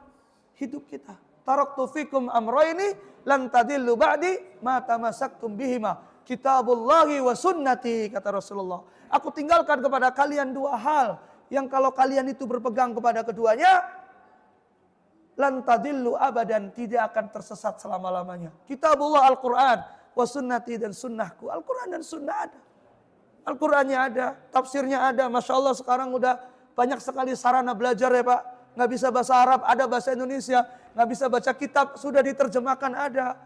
hidup kita. Taraktu fikum amroini lan tadillu ba'di ma tamassaktum bihima. Kitabullahi wa sunnati, kata Rasulullah. Aku tinggalkan kepada kalian dua hal yang kalau kalian itu berpegang kepada keduanya, lan tadillu abadan, tidak akan tersesat selama-lamanya. Kitabullah Al-Quran, wa sunnati, dan sunnahku. Al-Quran dan sunnah ada. Al-Qurannya ada, tafsirnya ada. Masya Allah sekarang udah banyak sekali sarana belajar ya Pak. Nggak bisa bahasa Arab, ada bahasa Indonesia. Nggak bisa baca kitab, sudah diterjemahkan ada.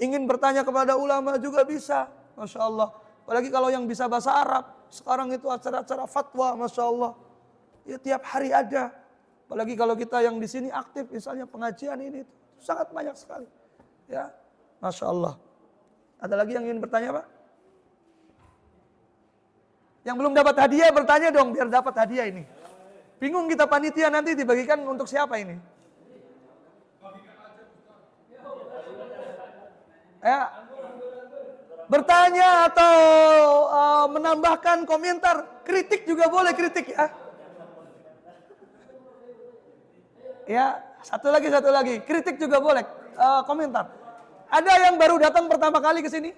Ingin bertanya kepada ulama juga bisa. Masya Allah. Apalagi kalau yang bisa bahasa Arab. Sekarang itu acara-acara fatwa, Masya Allah. Ya tiap hari ada. Apalagi kalau kita yang di sini aktif, misalnya pengajian ini, sangat banyak sekali. Ya, Masya Allah. Ada lagi yang ingin bertanya Pak? Yang belum dapat hadiah bertanya dong, biar dapat hadiah ini. Bingung kita panitia nanti dibagikan untuk siapa ini? Ya, bertanya atau menambahkan komentar, kritik juga boleh kritik ya. Ya, satu lagi. Kritik juga boleh, komentar. Ada yang baru datang pertama kali ke sini?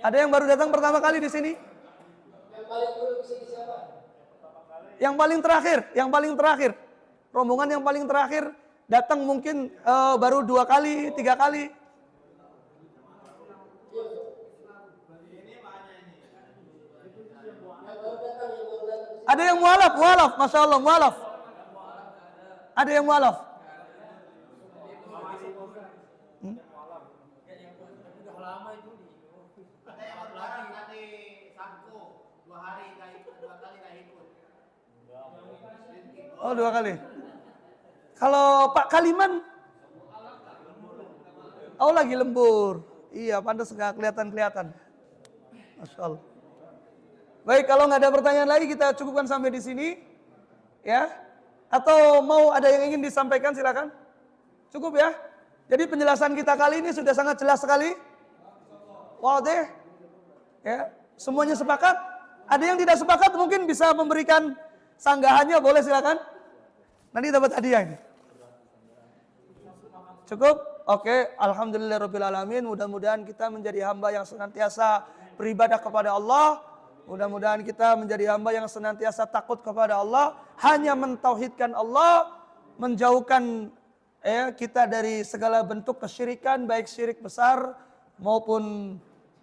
Ada yang baru datang pertama kali di sini? Yang paling dulu di sini siapa? Yang paling terakhir. Rombongan yang paling terakhir datang mungkin baru 2 kali, 3 kali. Ada yang mualaf, Masya Allah, mualaf. Ada yang mualaf. Oh 2 kali. Kalau Pak Kaliman? Oh lagi lembur. Iya pantas nggak kelihatan. Masya Allah. Baik, kalau nggak ada pertanyaan lagi kita cukupkan sampai di sini, ya. Atau mau ada yang ingin disampaikan silakan. Cukup ya. Jadi penjelasan kita kali ini sudah sangat jelas sekali. Wadih. Ya, semuanya sepakat. Ada yang tidak sepakat mungkin bisa memberikan Sanggahannya boleh silakan. Nanti dapat hadiah ini. Cukup? Oke, alhamdulillahirabbil alamin. Mudah-mudahan kita menjadi hamba yang senantiasa beribadah kepada Allah. Mudah-mudahan kita menjadi hamba yang senantiasa takut kepada Allah, hanya mentauhidkan Allah, menjauhkan kita dari segala bentuk kesyirikan, baik syirik besar maupun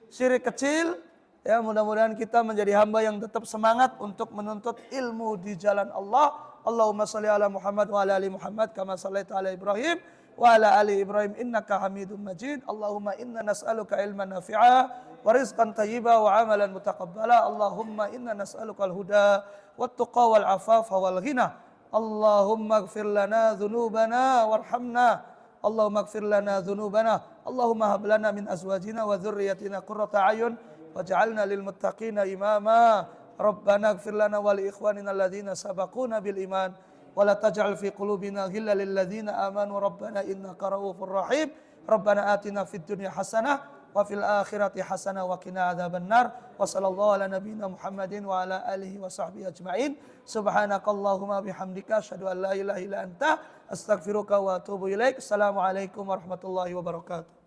syirik kecil. Ya, mudah-mudahan kita menjadi hamba yang tetap semangat untuk menuntut ilmu di jalan Allah. Allahumma shalli ala Muhammad wa ala ali Muhammad kama shallaita ala Ibrahim wa ala ali Ibrahim innaka Hamidum Majid. Allahumma inna nas'aluka ilman nafi'a wa rizqan thayyiba wa amalan mutaqabbala. Allahumma inna nas'aluka al-huda wat-tuqa wal afafa wal ghina. Allahumma ighfir lana dhunubana warhamna. Allahumma ighfir lana dhunubana. Allahumma hab lana min azwajina wa dhurriyyatina qurrata a'yun waj'alna lil muttaqina imama. Rabbana ighfir lana wa li ikhwanina alladhina sabaquna bil iman wa la taj'al fi qulubina ghillan lil ladzina amanu rabbana innaka ra'ufur rahim. Rabbana atina fid dunya hasanah wa fil akhirati hasanah wa qina adzabannar. Wa sallallahu ala nabiyyina Muhammadin wa ala alihi wa sahbihi ajma'in. Subhanakallahumma bihamdika asyhadu an la ilaha illa anta astaghfiruka wa atubu ilaik. Assalamualaikum warahmatullahi wabarakatuh.